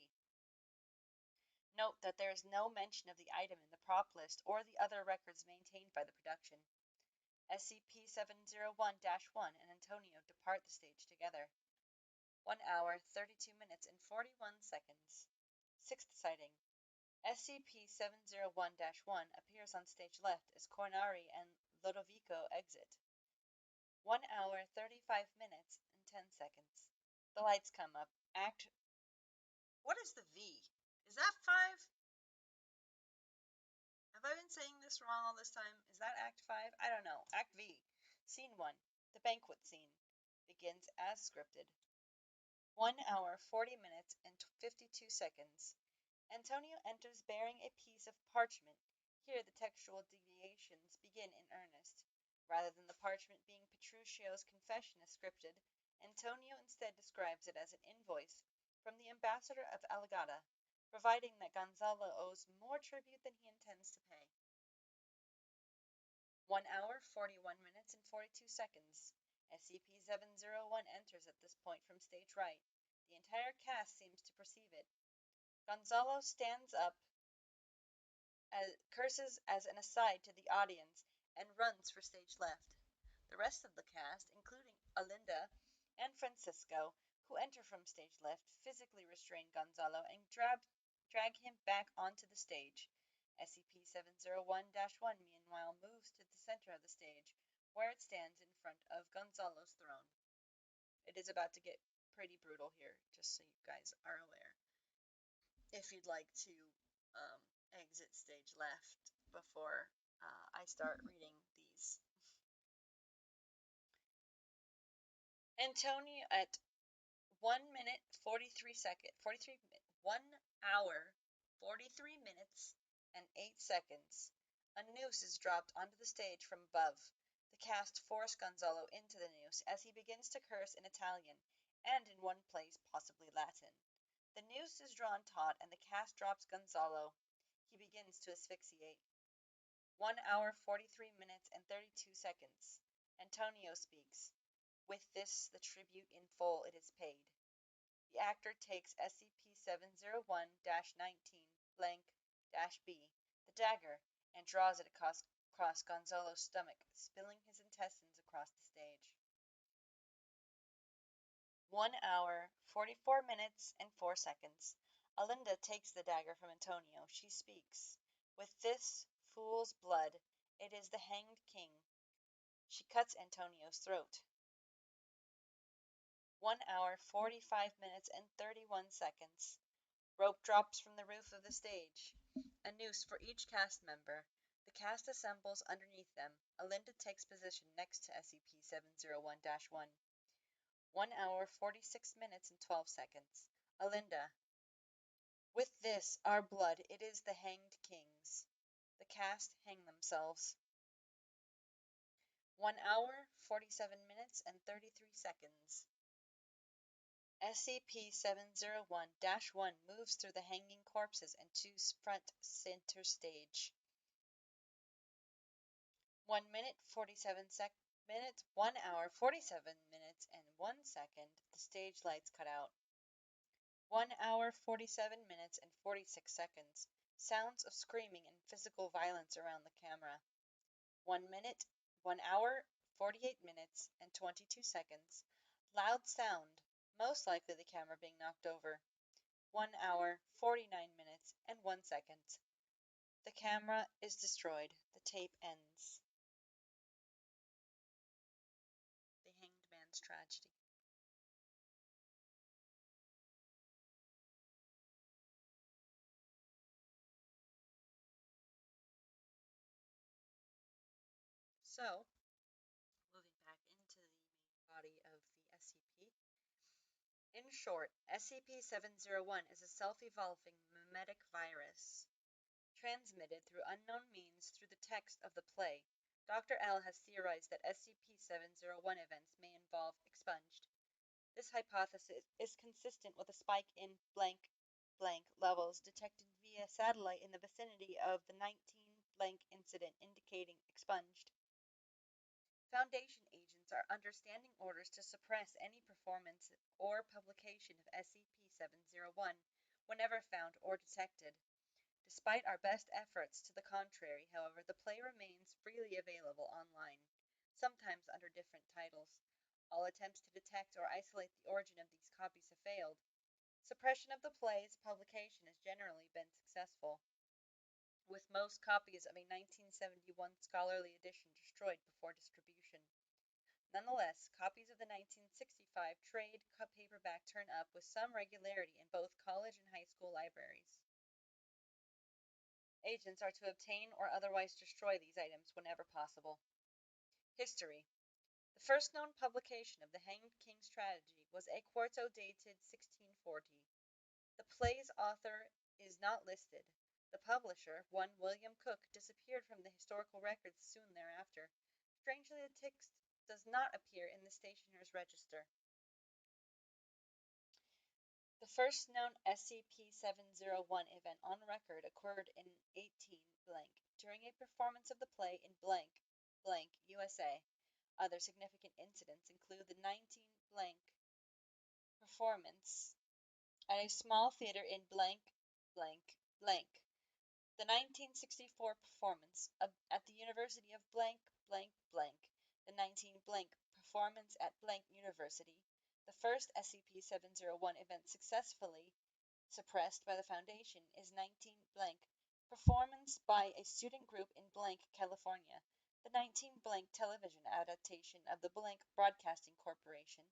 Note that there is no mention of the item in the prop list or the other records maintained by the production. SCP-701-1 and Antonio depart the stage together. 1 hour, 32 minutes, and 41 seconds. Sixth sighting. SCP-701-1 appears on stage left as Cornari and Lodovico exit. 1 hour, 35 minutes, and 10 seconds. The lights come up. What is the V? Is that 5? Have I been saying this wrong all this time? Is that Act 5? I don't know. Act V. Scene 1. The banquet scene. Begins as scripted. 1 hour, 40 minutes, and 52 seconds. Antonio enters bearing a piece of parchment. Here the textual deviations begin in earnest. Rather than the parchment being Petruccio's confession as scripted, Antonio instead describes it as an invoice from the ambassador of Alagata, providing that Gonzalo owes more tribute than he intends to pay. 1 hour, 41 minutes, and 42 seconds. SCP-701 enters at this point from stage right. The entire cast seems to perceive it. Gonzalo stands up, curses as an aside to the audience, and runs for stage left. The rest of the cast, including Alinda and Francisco, who enter from stage left, physically restrain Gonzalo and drag him back onto the stage. SCP-701-1 meanwhile moves to the center of the stage, where it stands in front of Gonzalo's throne. It is about to get pretty brutal here, just so you guys are aware. If you'd like to exit stage left before I start reading these. Antonio at 1 minute 43 second 1 hour 43 minutes and 8 seconds. A noose is dropped onto the stage from above. The cast force Gonzalo into the noose as he begins to curse in Italian and in one place possibly Latin. The noose is drawn taut and the cast drops Gonzalo. He begins to asphyxiate. 1 hour 43 minutes and 32 seconds. Antonio speaks. With this, the tribute in full it is paid. The actor takes SCP-701-19-B, the dagger, and draws it across Gonzalo's stomach, spilling his intestines across the stage. 1 hour, 44 minutes, and 4 seconds. Alinda takes the dagger from Antonio. She speaks. With this fool's blood, it is the hanged king. She cuts Antonio's throat. 1 hour, 45 minutes, and 31 seconds. Rope drops from the roof of the stage. A noose for each cast member. The cast assembles underneath them. Alinda takes position next to SCP-701-1. 1 hour, 46 minutes, and 12 seconds. Alinda. With this, our blood, it is the hanged king's. The cast hang themselves. 1 hour, 47 minutes, and 33 seconds. SCP-701-1 moves through the hanging corpses and to front center stage. 1 hour, 47 minutes, and 1 second. The stage lights cut out. 1 hour, 47 minutes, and 46 seconds. Sounds of screaming and physical violence around the camera. 1 hour, 48 minutes, and 22 seconds. Loud sound, most likely the camera being knocked over. 1 hour, 49 minutes, and 1 second. The camera is destroyed. The tape ends. The Hanged Man's Tragedy. So, moving back into the main body of the SCP. In short, SCP-701 is a self-evolving mimetic virus transmitted through unknown means through the text of the play, Dr. L has theorized that SCP-701 events may involve expunged. This hypothesis is consistent with a spike in blank blank levels detected via satellite in the vicinity of the 19 blank incident, indicating expunged. Foundation agents are under standing orders to suppress any performance or publication of SCP-701 whenever found or detected. Despite our best efforts to the contrary, however, the play remains freely available online, sometimes under different titles. All attempts to detect or isolate the origin of these copies have failed. Suppression of the play's publication has generally been successful, with most copies of a 1971 scholarly edition destroyed before distribution. Nonetheless, copies of the 1965 trade paperback turn up with some regularity in both college and high school libraries. Agents are to obtain or otherwise destroy these items whenever possible. History. The first known publication of the Hanged King's tragedy was a quarto dated 1640. The play's author is not listed. The publisher, one William Cook, disappeared from the historical records soon thereafter. Strangely, the text does not appear in the stationer's register. The first known SCP-701 event on record occurred in 18 during a performance of the play in USA. Other significant incidents include the 19 performance at a small theater in the 1964 performance at the University of the 19 performance at University, the first SCP-701 event successfully suppressed by the Foundation is 19 performance by a student group in California, the 19 television adaptation of the Broadcasting Corporation.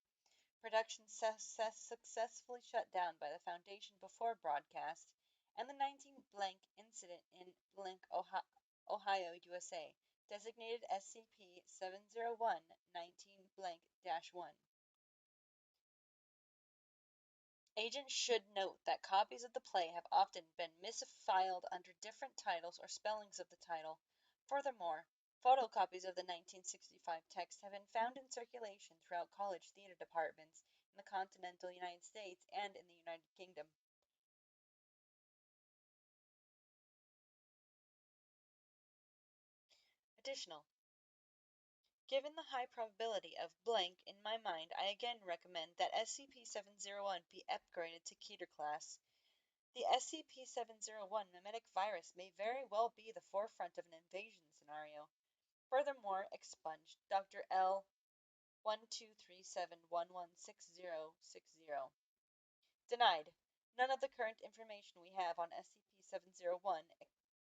Production successfully shut down by the Foundation before broadcast, and the 19 incident in Ohio, USA, designated SCP-701 19 1. Agents should note that copies of the play have often been misfiled under different titles or spellings of the title. Furthermore, photocopies of the 1965 text have been found in circulation throughout college theater departments in the continental United States and in the United Kingdom. Additional. Given the high probability of blank in my mind, I again recommend that SCP-701 be upgraded to Keter class. The SCP-701 mimetic virus may very well be the forefront of an invasion scenario. Furthermore, expunged Dr. L. 1237116060. Denied. None of the current information we have on SCP-701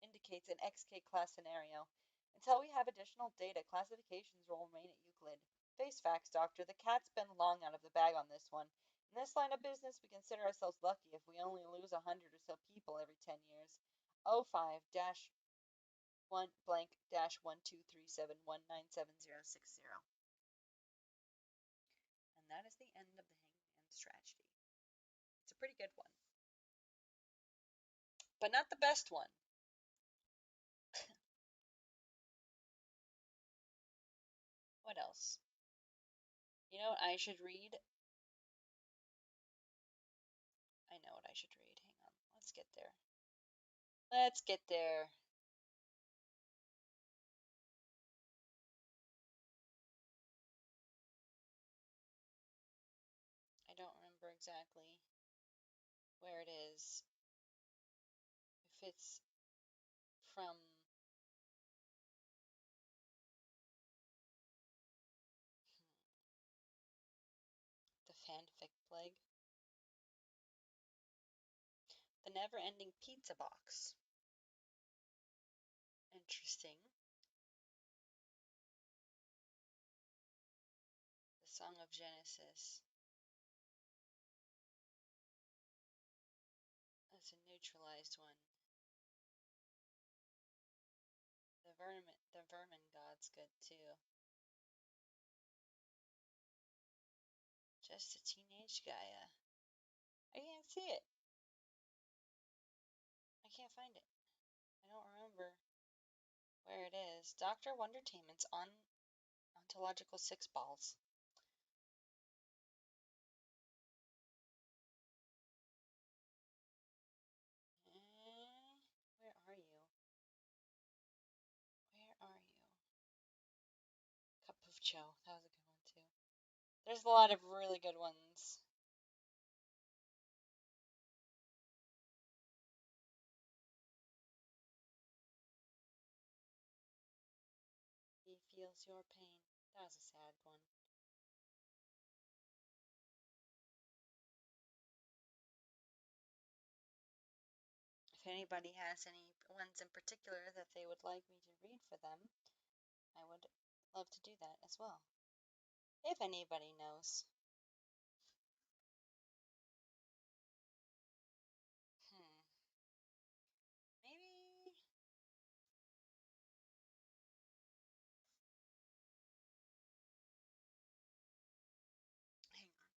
indicates an XK class scenario. Until we have additional data, classifications will remain at Euclid. Face facts, Doctor. The cat's been long out of the bag on this one. In this line of business, we consider ourselves lucky if we only lose 100 or so people every 10 years. 05-1 1237197060. And that is the end of the Hangman's tragedy. It's a pretty good one, but not the best one. What else? You know what I should read? I know what I should read. Hang on. Let's get there. Let's get there. I don't remember exactly where it is. If it's from the fanfic plague. The Never-Ending Pizza Box. Interesting. The Song of Genesis. That's a neutralized one. The Vermin God's good too. Just a Teenage Gaia. I can't see it. I can't find it. I don't remember. where it is. Dr. Wondertainment's ontological six balls. Where are you? Where are you? Cup of Joe. That was a good one too. There's a lot of really good ones. He feels your pain. That was a sad one. If anybody has any ones in particular that they would like me to read for them, I would love to do that as well. If anybody knows. Maybe. Hang on.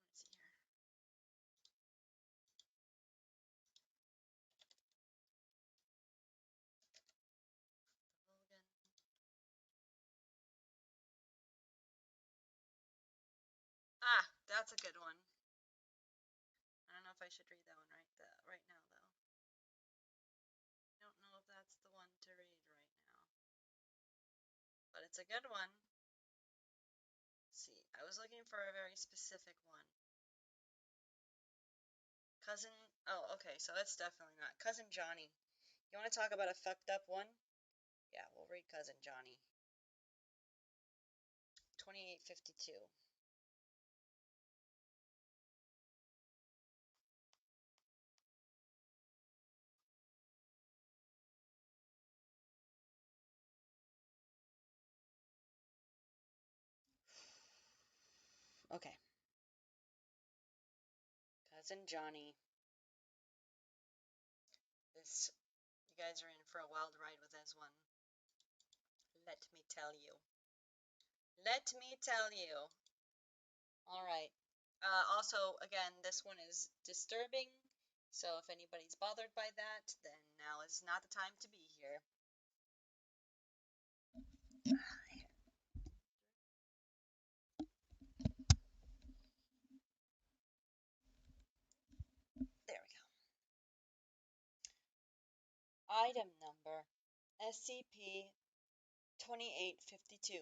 Let's see here. Logan. Ah, that's a good one. I don't know if I should read that one right now though. I don't know if that's the one to read right now. But it's a good one. Let's see, I was looking for a very specific one. Cousin, oh, okay, so that's definitely not. Cousin Johnny. You want to talk about a fucked up one? Yeah, we'll read Cousin Johnny. 2852. Okay. Cousin Johnny. You guys are in for a wild ride with this one. Let me tell you. Let me tell you. Alright. Also, again, this one is disturbing, so if anybody's bothered by that, then now is not the time to be here. There we go. Item number SCP-2852,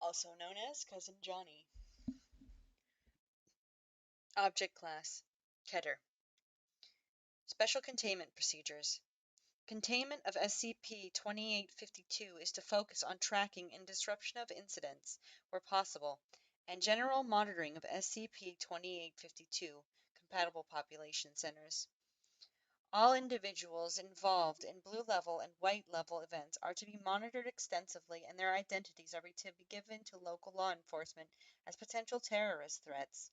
also known as Cousin Johnny. Object Class Keter. Special Containment Procedures. Containment of SCP-2852 is to focus on tracking and disruption of incidents, where possible, and general monitoring of SCP-2852 compatible population centers. All individuals involved in blue level and white level events are to be monitored extensively, and their identities are to be given to local law enforcement as potential terrorist threats.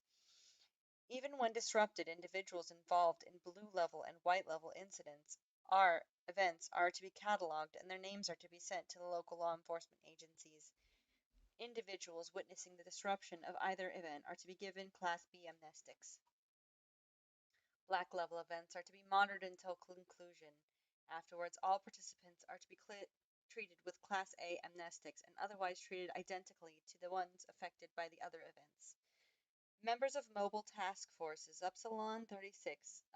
Even when disrupted, individuals involved in blue level and white level events are to be catalogued, and their names are to be sent to the local law enforcement agencies. Individuals witnessing the disruption of either event are to be given Class B amnestics. Black level events are to be monitored until conclusion. Afterwards, all participants are to be treated with Class A amnestics and otherwise treated identically to the ones affected by the other events. Members of mobile task forces Upsilon 36,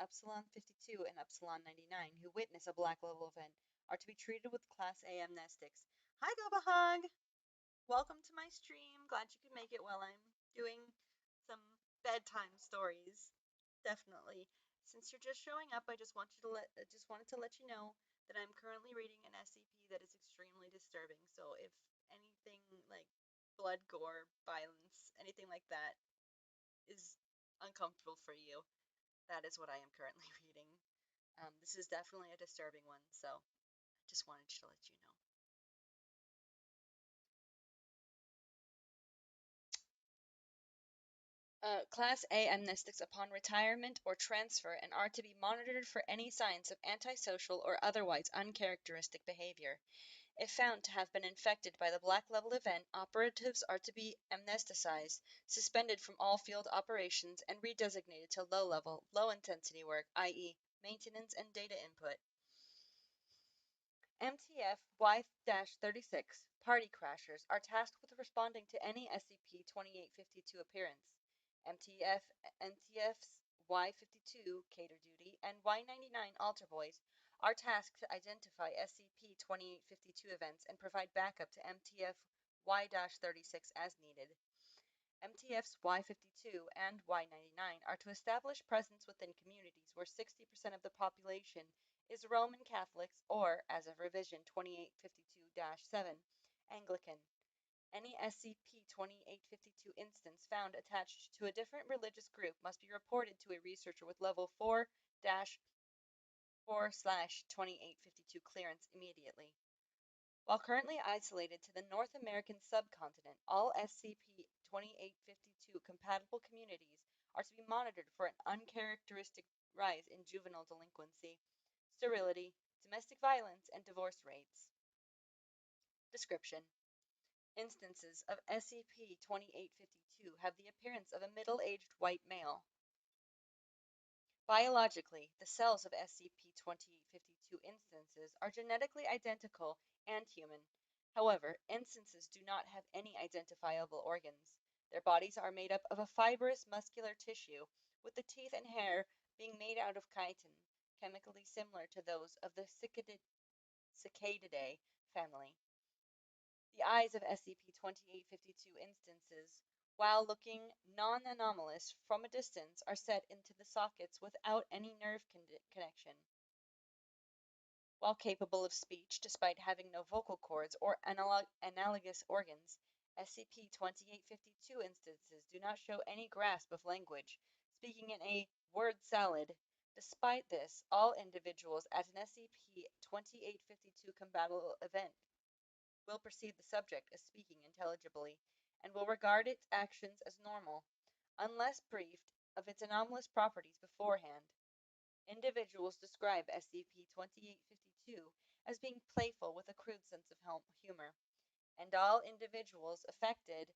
Upsilon 52, and Upsilon 99 who witness a black level event are to be treated with Class A amnestics. Hi, Gobahog! Welcome to my stream. Glad you could make it while I'm doing some bedtime stories. Definitely. Since you're just showing up, I just wanted to let you know that I'm currently reading an SCP that is extremely disturbing. So if anything like blood, gore, violence, anything like that is uncomfortable for you, that is what I am currently reading. This is definitely a disturbing one, so I just wanted to let you know. Class A amnestics upon retirement or transfer and are to be monitored for any signs of antisocial or otherwise uncharacteristic behavior. If found to have been infected by the black level event, operatives are to be amnesticized, suspended from all field operations, and redesignated to low level, low intensity work, i.e., maintenance and data input. MTF Y-36 party crashers are tasked with responding to any SCP-2852 appearance. NTFs Y-52 Cater Duty and Y-99 Altar Boys are tasked to identify SCP-2852 events and provide backup to MTF Y-36 as needed. MTFs Y-52 and Y-99 are to establish presence within communities where 60% of the population is Roman Catholics or, as of revision 2852-7, Anglican. Any SCP-2852 instance found attached to a different religious group must be reported to a researcher with Level 4-4/2852 clearance immediately. While currently isolated to the North American subcontinent, all SCP-2852 compatible communities are to be monitored for an uncharacteristic rise in juvenile delinquency, sterility, domestic violence, and divorce rates. Description: Instances of SCP-2852 have the appearance of a middle-aged white male. Biologically, the cells of SCP-2852 instances are genetically identical and human. However, instances do not have any identifiable organs. Their bodies are made up of a fibrous muscular tissue, with the teeth and hair being made out of chitin, chemically similar to those of the Cicadidae family. The eyes of SCP-2852 instances, while looking non-anomalous from a distance, are set into the sockets without any nerve connection. While capable of speech despite having no vocal cords or analogous organs, SCP-2852 instances do not show any grasp of language, speaking in a word salad. Despite this, all individuals at an SCP-2852 compatible event will perceive the subject as speaking intelligibly, and will regard its actions as normal, unless briefed of its anomalous properties beforehand. Individuals describe SCP-2852 as being playful with a crude sense of humor, and all individuals affected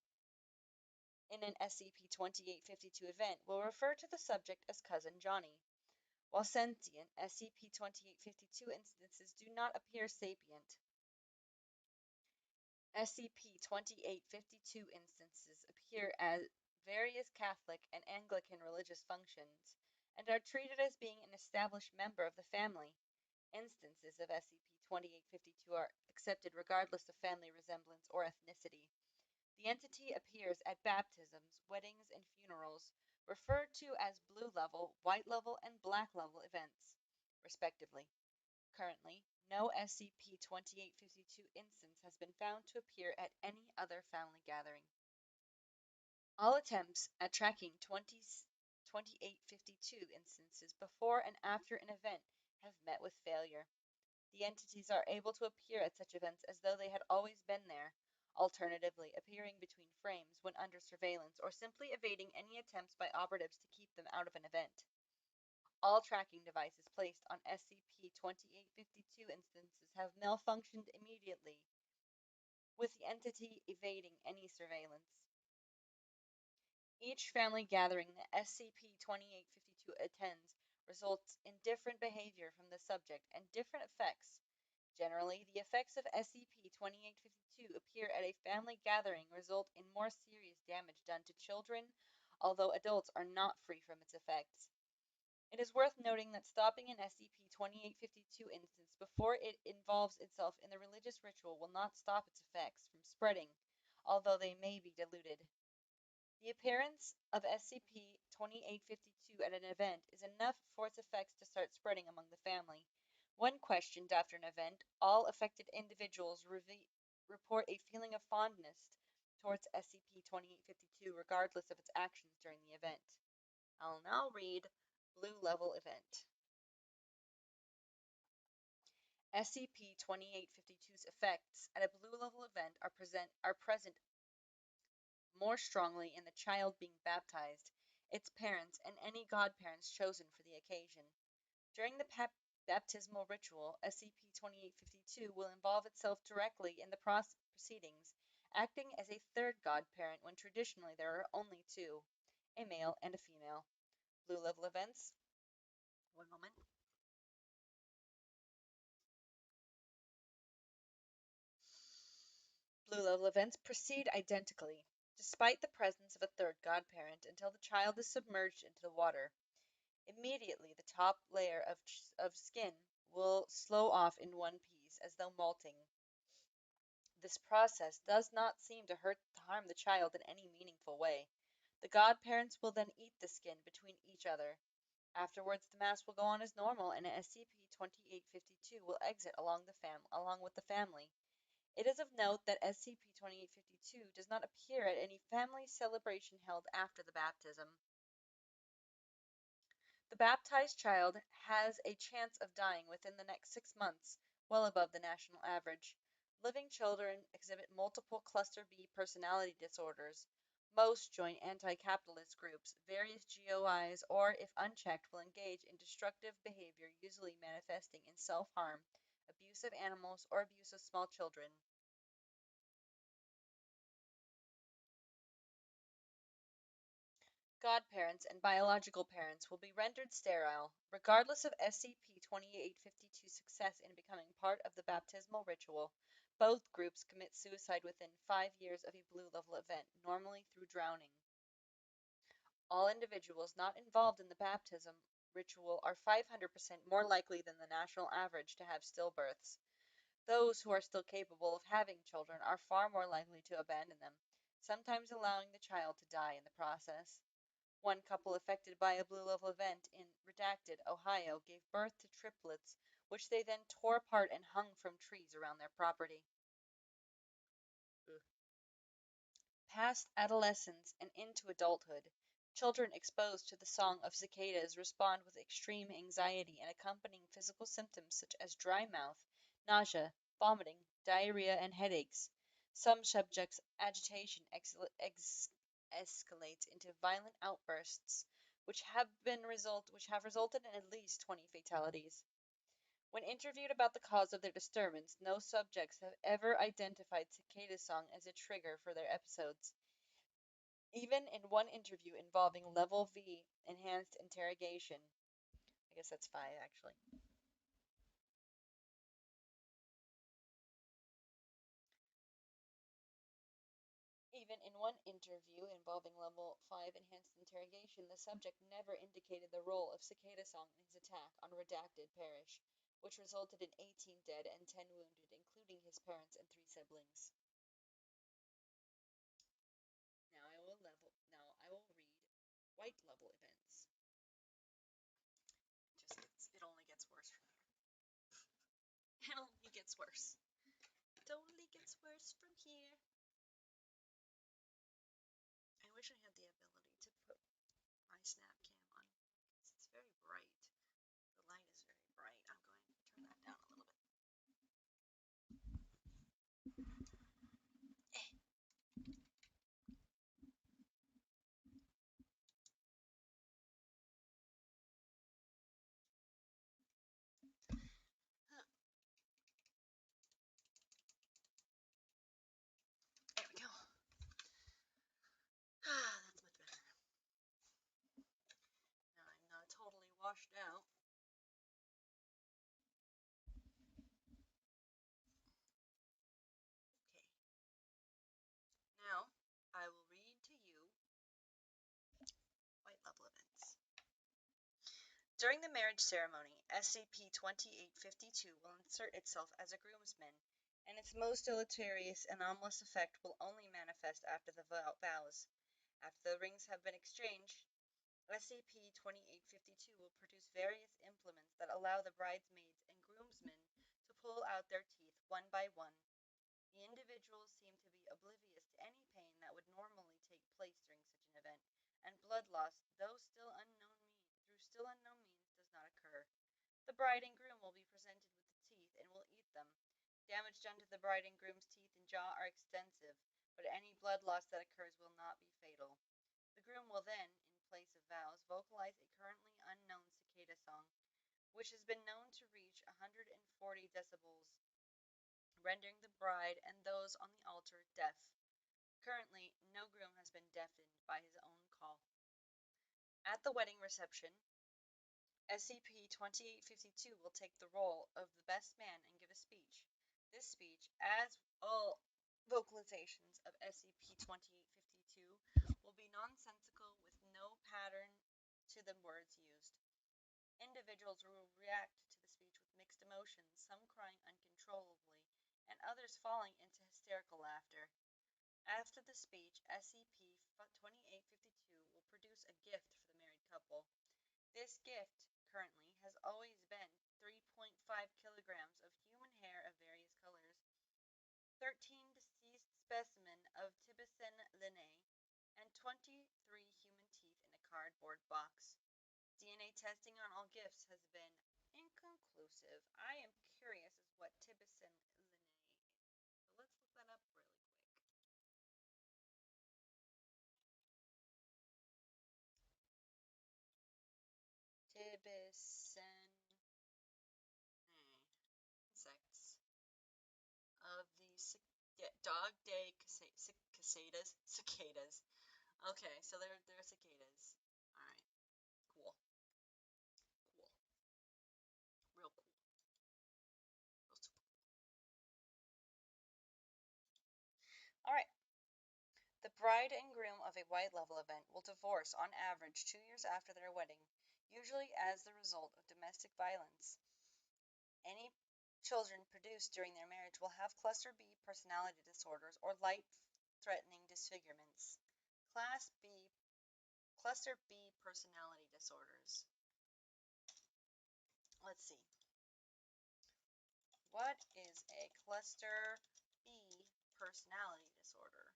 in an SCP-2852 event will refer to the subject as Cousin Johnny. While sentient, SCP-2852 instances do not appear sapient. SCP-2852 instances appear at various Catholic and Anglican religious functions and are treated as being an established member of the family. Instances of SCP-2852 are accepted regardless of family resemblance or ethnicity. The entity appears at baptisms, weddings, and funerals, referred to as blue level, white level, and black level events, respectively. Currently, no SCP-2852 instance has been found to appear at any other family gathering. All attempts at tracking 2852 instances before and after an event have met with failure. The entities are able to appear at such events as though they had always been there, alternatively appearing between frames when under surveillance or simply evading any attempts by operatives to keep them out of an event. All tracking devices placed on SCP-2852 instances have malfunctioned immediately, with the entity evading any surveillance. Each family gathering that SCP-2852 attends results in different behavior from the subject and different effects. Generally, the effects of SCP-2852 appear at a family gathering result in more serious damage done to children, although adults are not free from its effects. It is worth noting that stopping an SCP-2852 instance before it involves itself in the religious ritual will not stop its effects from spreading, although they may be diluted. The appearance of SCP-2852 at an event is enough for its effects to start spreading among the family. When questioned after an event, all affected individuals report a feeling of fondness towards SCP-2852 regardless of its actions during the event. I'll now read Blue Level Event. SCP-2852's effects at a Blue Level event are present more strongly in the child being baptized, its parents, and any godparents chosen for the occasion. During the baptismal ritual, SCP-2852 will involve itself directly in the proceedings, acting as a third godparent when traditionally there are only two, a male and a female. Blue Level events. One moment. Blue level events proceed identically, despite the presence of a third godparent, until the child is submerged into the water. Immediately, the top layer of skin will slow off in one piece, as though molting. This process does not seem to harm the child in any meaningful way. The godparents will then eat the skin between each other. Afterwards, the mass will go on as normal, and SCP-2852 will exit along with the family. It is of note that SCP-2852 does not appear at any family celebration held after the baptism. The baptized child has a chance of dying within the next 6 months, well above the national average. Living children exhibit multiple cluster B personality disorders. Most join anti-capitalist groups, various GOIs, or, if unchecked, will engage in destructive behavior, usually manifesting in self-harm, abuse of animals, or abuse of small children. Godparents and biological parents will be rendered sterile. Regardless of SCP-2852's success in becoming part of the baptismal ritual, both groups commit suicide within 5 years of a blue level event, normally through drowning. All individuals not involved in the baptism ritual are 500% more likely than the national average to have stillbirths. Those who are still capable of having children are far more likely to abandon them, sometimes allowing the child to die in the process. One couple affected by a blue level event in Redacted, Ohio, gave birth to triplets, which they then tore apart and hung from trees around their property. Past adolescence and into adulthood, children exposed to the song of cicadas respond with extreme anxiety and accompanying physical symptoms such as dry mouth, nausea, vomiting, diarrhea, and headaches. Some subjects' agitation escalates into violent outbursts, which have resulted in at least 20 fatalities. When interviewed about the cause of their disturbance, no subjects have ever identified cicada song as a trigger for their episodes. Even in one interview involving Level V enhanced interrogation, I guess that's 5 actually. Even in one interview involving Level 5 enhanced interrogation, the subject never indicated the role of cicada song in his attack on Redacted Parish, which resulted in 18 dead and 10 wounded, including his parents and 3 siblings. Now I will read white level events. It only gets worse from here. It only gets worse. It only gets worse from here. I wish I had the ability to put my snap cam on because it's very bright. The light is very bright. I'm going to turn that down a little bit. There we go. That's much better. Now I'm not totally washed out. Okay. Now I will read to you white level events. During the marriage ceremony, SCP-2852 will insert itself as a groomsman, and its most deleterious anomalous effect will only manifest after the vows. After the rings have been exchanged, SCP-2852 will produce various implements that allow the bridesmaids and groomsmen to pull out their teeth one by one. The individuals seem to be oblivious to any pain that would normally take place during such an event, and blood loss, through still unknown means, does not occur. The bride and groom will be presented with the teeth and will eat them. Damage done to the bride and groom's teeth and jaw are extensive, but any blood loss that occurs will not be fatal. The groom will then, in place of vows, vocalize a currently unknown cicada song, which has been known to reach 140 decibels, rendering the bride and those on the altar deaf. Currently, no groom has been deafened by his own call. At the wedding reception, SCP-2852 will take the role of the best man and give a speech. This speech, as all vocalizations of SCP-2852 will be nonsensical with no pattern to the words used. Individuals will react to the speech with mixed emotions, some crying uncontrollably, and others falling into hysterical laughter. After the speech, SCP-2852 will produce a gift for the married couple. This gift, currently, has always been 3.5 kilograms of human hair of various colors, 13 deceased specimens of Tiburon linnae, and 23 human teeth in a cardboard box. DNA testing on all gifts has been inconclusive. I am curious as what Tiburon linnae is. So let's look that up really quick. Tiburon insects of the dog day cicadas. Okay, so they're cicadas. All right, cool, cool, real cool, real super. All right. The bride and groom of a white level event will divorce on average 2 years after their wedding, usually as the result of domestic violence. Any children produced during their marriage will have cluster B personality disorders or life-threatening disfigurements. Cluster B personality disorders. Let's see. What is a cluster B personality disorder?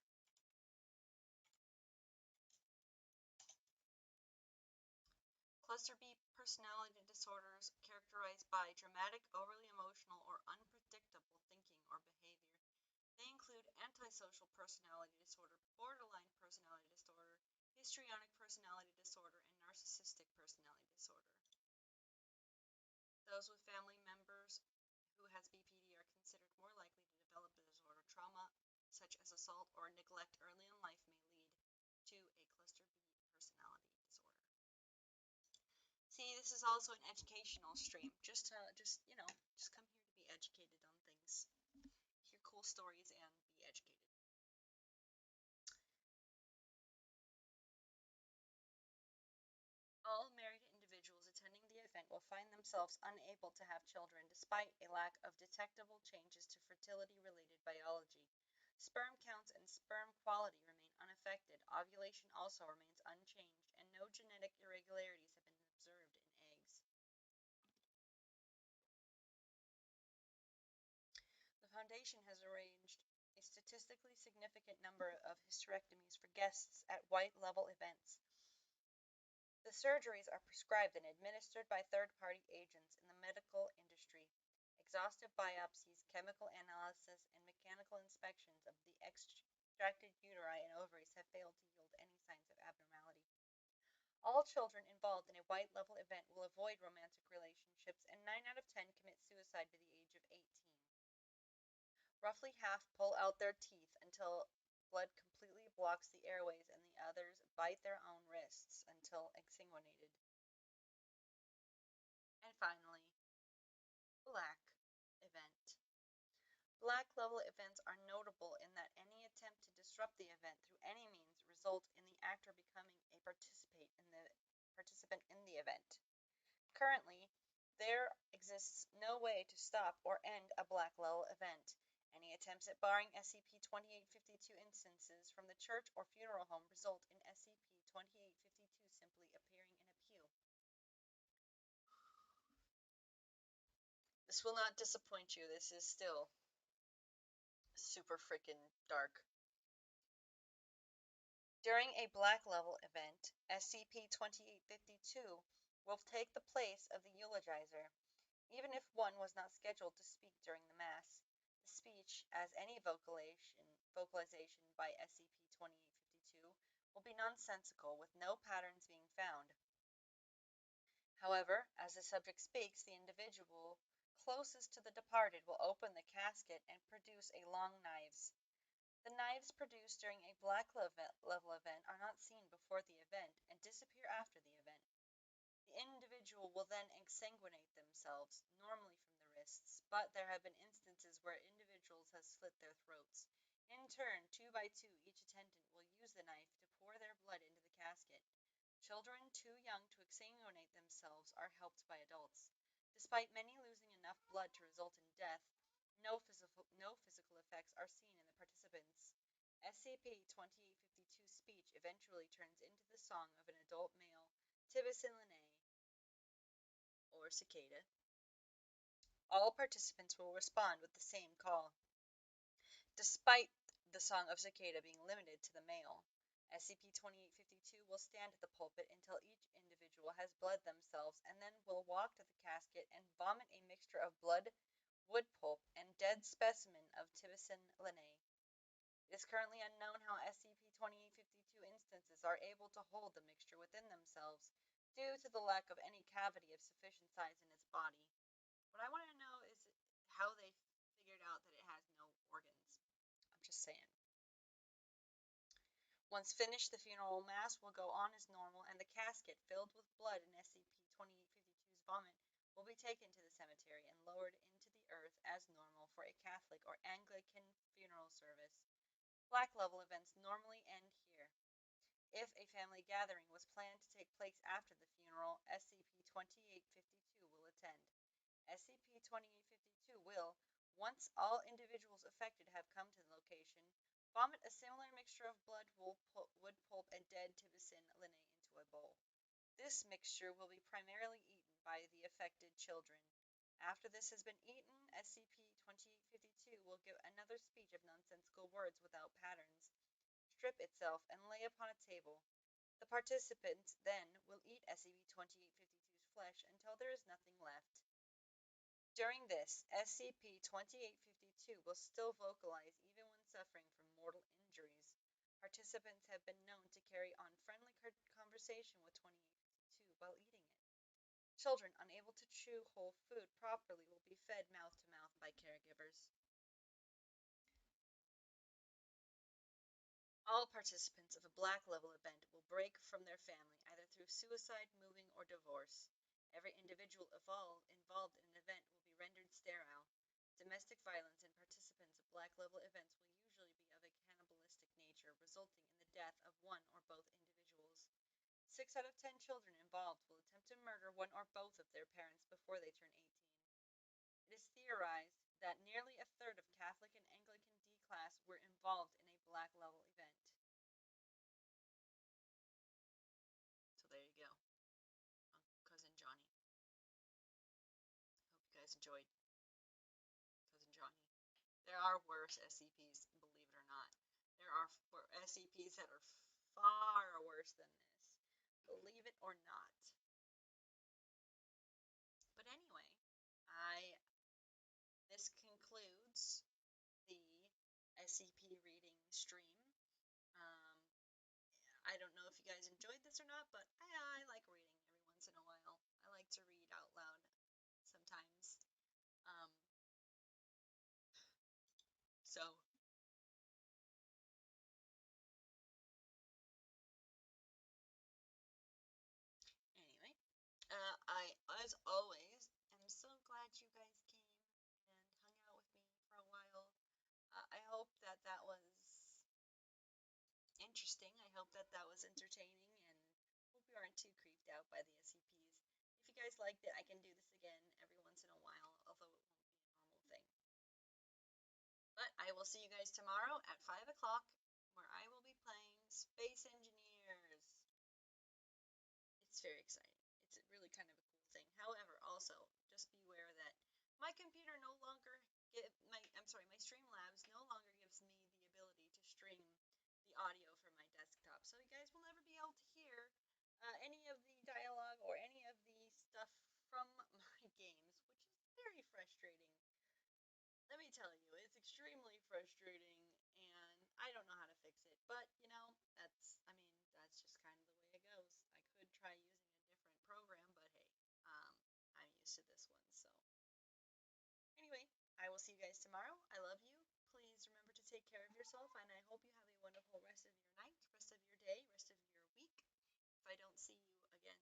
Cluster B personality disorders characterized by dramatic, overly emotional, or unpredictable thinking or behavior. They include antisocial personality disorder, borderline personality disorder, histrionic personality disorder, and narcissistic personality disorder. Those with family members who has BPD are considered more likely to develop the disorder. Trauma, such as assault or neglect early in life, may lead to a cluster B personality disorder. See, this is also an educational stream. Just come here to be educated on things. Hear cool stories and be educated. All married individuals attending the event will find themselves unable to have children despite a lack of detectable changes to fertility-related biology. Sperm counts and sperm quality remain unaffected, ovulation also remains unchanged, and no genetic irregularities have been observed in eggs. The Foundation has arranged a statistically significant number of hysterectomies for guests at white-level events. The surgeries are prescribed and administered by third-party agents in the medical industry. Exhaustive biopsies, chemical analysis, and mechanical inspections of the extracted uteri and ovaries have failed to yield any signs of abnormality. All children involved in a white-level event will avoid romantic relationships, and 9 out of 10 commit suicide by the age of 18. Roughly half pull out their teeth until blood completely blocks the airways, and the others bite their own wrists until exsanguinated. And finally, black event. Black level events are notable in that any attempt to disrupt the event through any means result in the actor becoming a participant in the event. Currently, there exists no way to stop or end a black level event. Any attempts at barring SCP-2852 instances from the church or funeral home result in SCP-2852 simply appearing in a pew. This will not disappoint you. This is still super freaking dark. During a black level event, SCP-2852 will take the place of the eulogizer. Even if one was not scheduled to speak during the Mass, the speech, as any vocalization by SCP-2852, will be nonsensical with no patterns being found. However, as the subject speaks, the individual closest to the departed will open the casket and produce long knives. The knives produced during a black level event are not seen before the event and disappear after the event. The individual will then exsanguinate themselves, normally from the wrists, but there have been instances where individuals have slit their throats. In turn, 2 by 2, each attendant will use the knife to pour their blood into the casket. Children too young to exsanguinate themselves are helped by adults. Despite many losing enough blood to result in death, no physical effects are seen in the participants. SCP-2852 speech eventually turns into the song of an adult male, Tibetan Linné, or cicada. All participants will respond with the same call, despite the song of cicada being limited to the male. SCP-2852 will stand at the pulpit until each individual has bled themselves and then will walk to the casket and vomit a mixture of blood, wood pulp, and dead specimen of Tibetan Linné. It is currently unknown how SCP-2852 instances are able to hold the mixture within themselves due to the lack of any cavity of sufficient size in its body. What I want to know is how they figured out that it has no organs. I'm just saying. Once finished, the funeral mass will go on as normal, and the casket, filled with blood and SCP-2852's vomit, will be taken to the cemetery and lowered into the earth as normal for a Catholic or Anglican funeral service. Black level events normally end here. If a family gathering was planned to take place after the funeral, SCP-2852 will attend. SCP-2852 will, once all individuals affected have come to the location, vomit a similar mixture of blood, wood pulp, and dead Tibetan Linné into a bowl. This mixture will be primarily eaten by the affected children. After this has been eaten, SCP-2852 will give another speech of nonsensical words without patterns, strip itself, and lay upon a table. The participants then will eat SCP-2852's flesh until there is nothing left. During this, SCP-2852 will still vocalize even when suffering from mortal injuries. Participants have been known to carry on friendly conversation with 2852 while eating it. Children unable to chew whole food properly will be fed mouth to mouth by caregivers. All participants of a Black level event will break from their family either through suicide, moving, or divorce. Every individual involved in an event will be rendered sterile. Domestic violence in participants of Black level events will usually be of a cannibalistic nature, resulting in the death of one or both individuals. 6 out of 10 children involved will attempt to murder one or both of their parents before they turn 18. It is theorized that nearly a third of Catholic and Anglican D-class were involved in a Black level event. So there you go. Cousin Johnny. Hope you guys enjoyed Cousin Johnny. There are worse SCPs, believe it or not. There are SCPs that are far worse than this. Believe it or not. But anyway, this concludes the SCP reading stream. I don't know if you guys enjoyed this or not, but I like reading every once in a while. I like to read out loud sometimes. So anyway, as always, am so glad you guys came and hung out with me for a while. I hope that was interesting. I hope that was entertaining, and hope you aren't too creeped out by the SCPs. If you guys liked it, I can do this again every once in a while, although it won't be a normal thing. But I will see you guys tomorrow at 5 o'clock, where I will be playing Space Engineers. It's very exciting. It's really kind of a cool thing. However, also, just beware that my computer no longer my Streamlabs no longer gives me the ability to stream the audio from my desktop. So you guys will never be able to hear any of the dialogue or any of the stuff from my games, which is very frustrating. Let me tell you, it's extremely frustrating, and I don't know how to fix it. But, that's just kind of the way it goes. I could try using a different program, but hey, I'm used to this one, so. Anyway, I will see you guys tomorrow. I love you. Please remember to take care of yourself, and I hope you have a wonderful rest of your night, rest of your day, rest of your week. If I don't see you again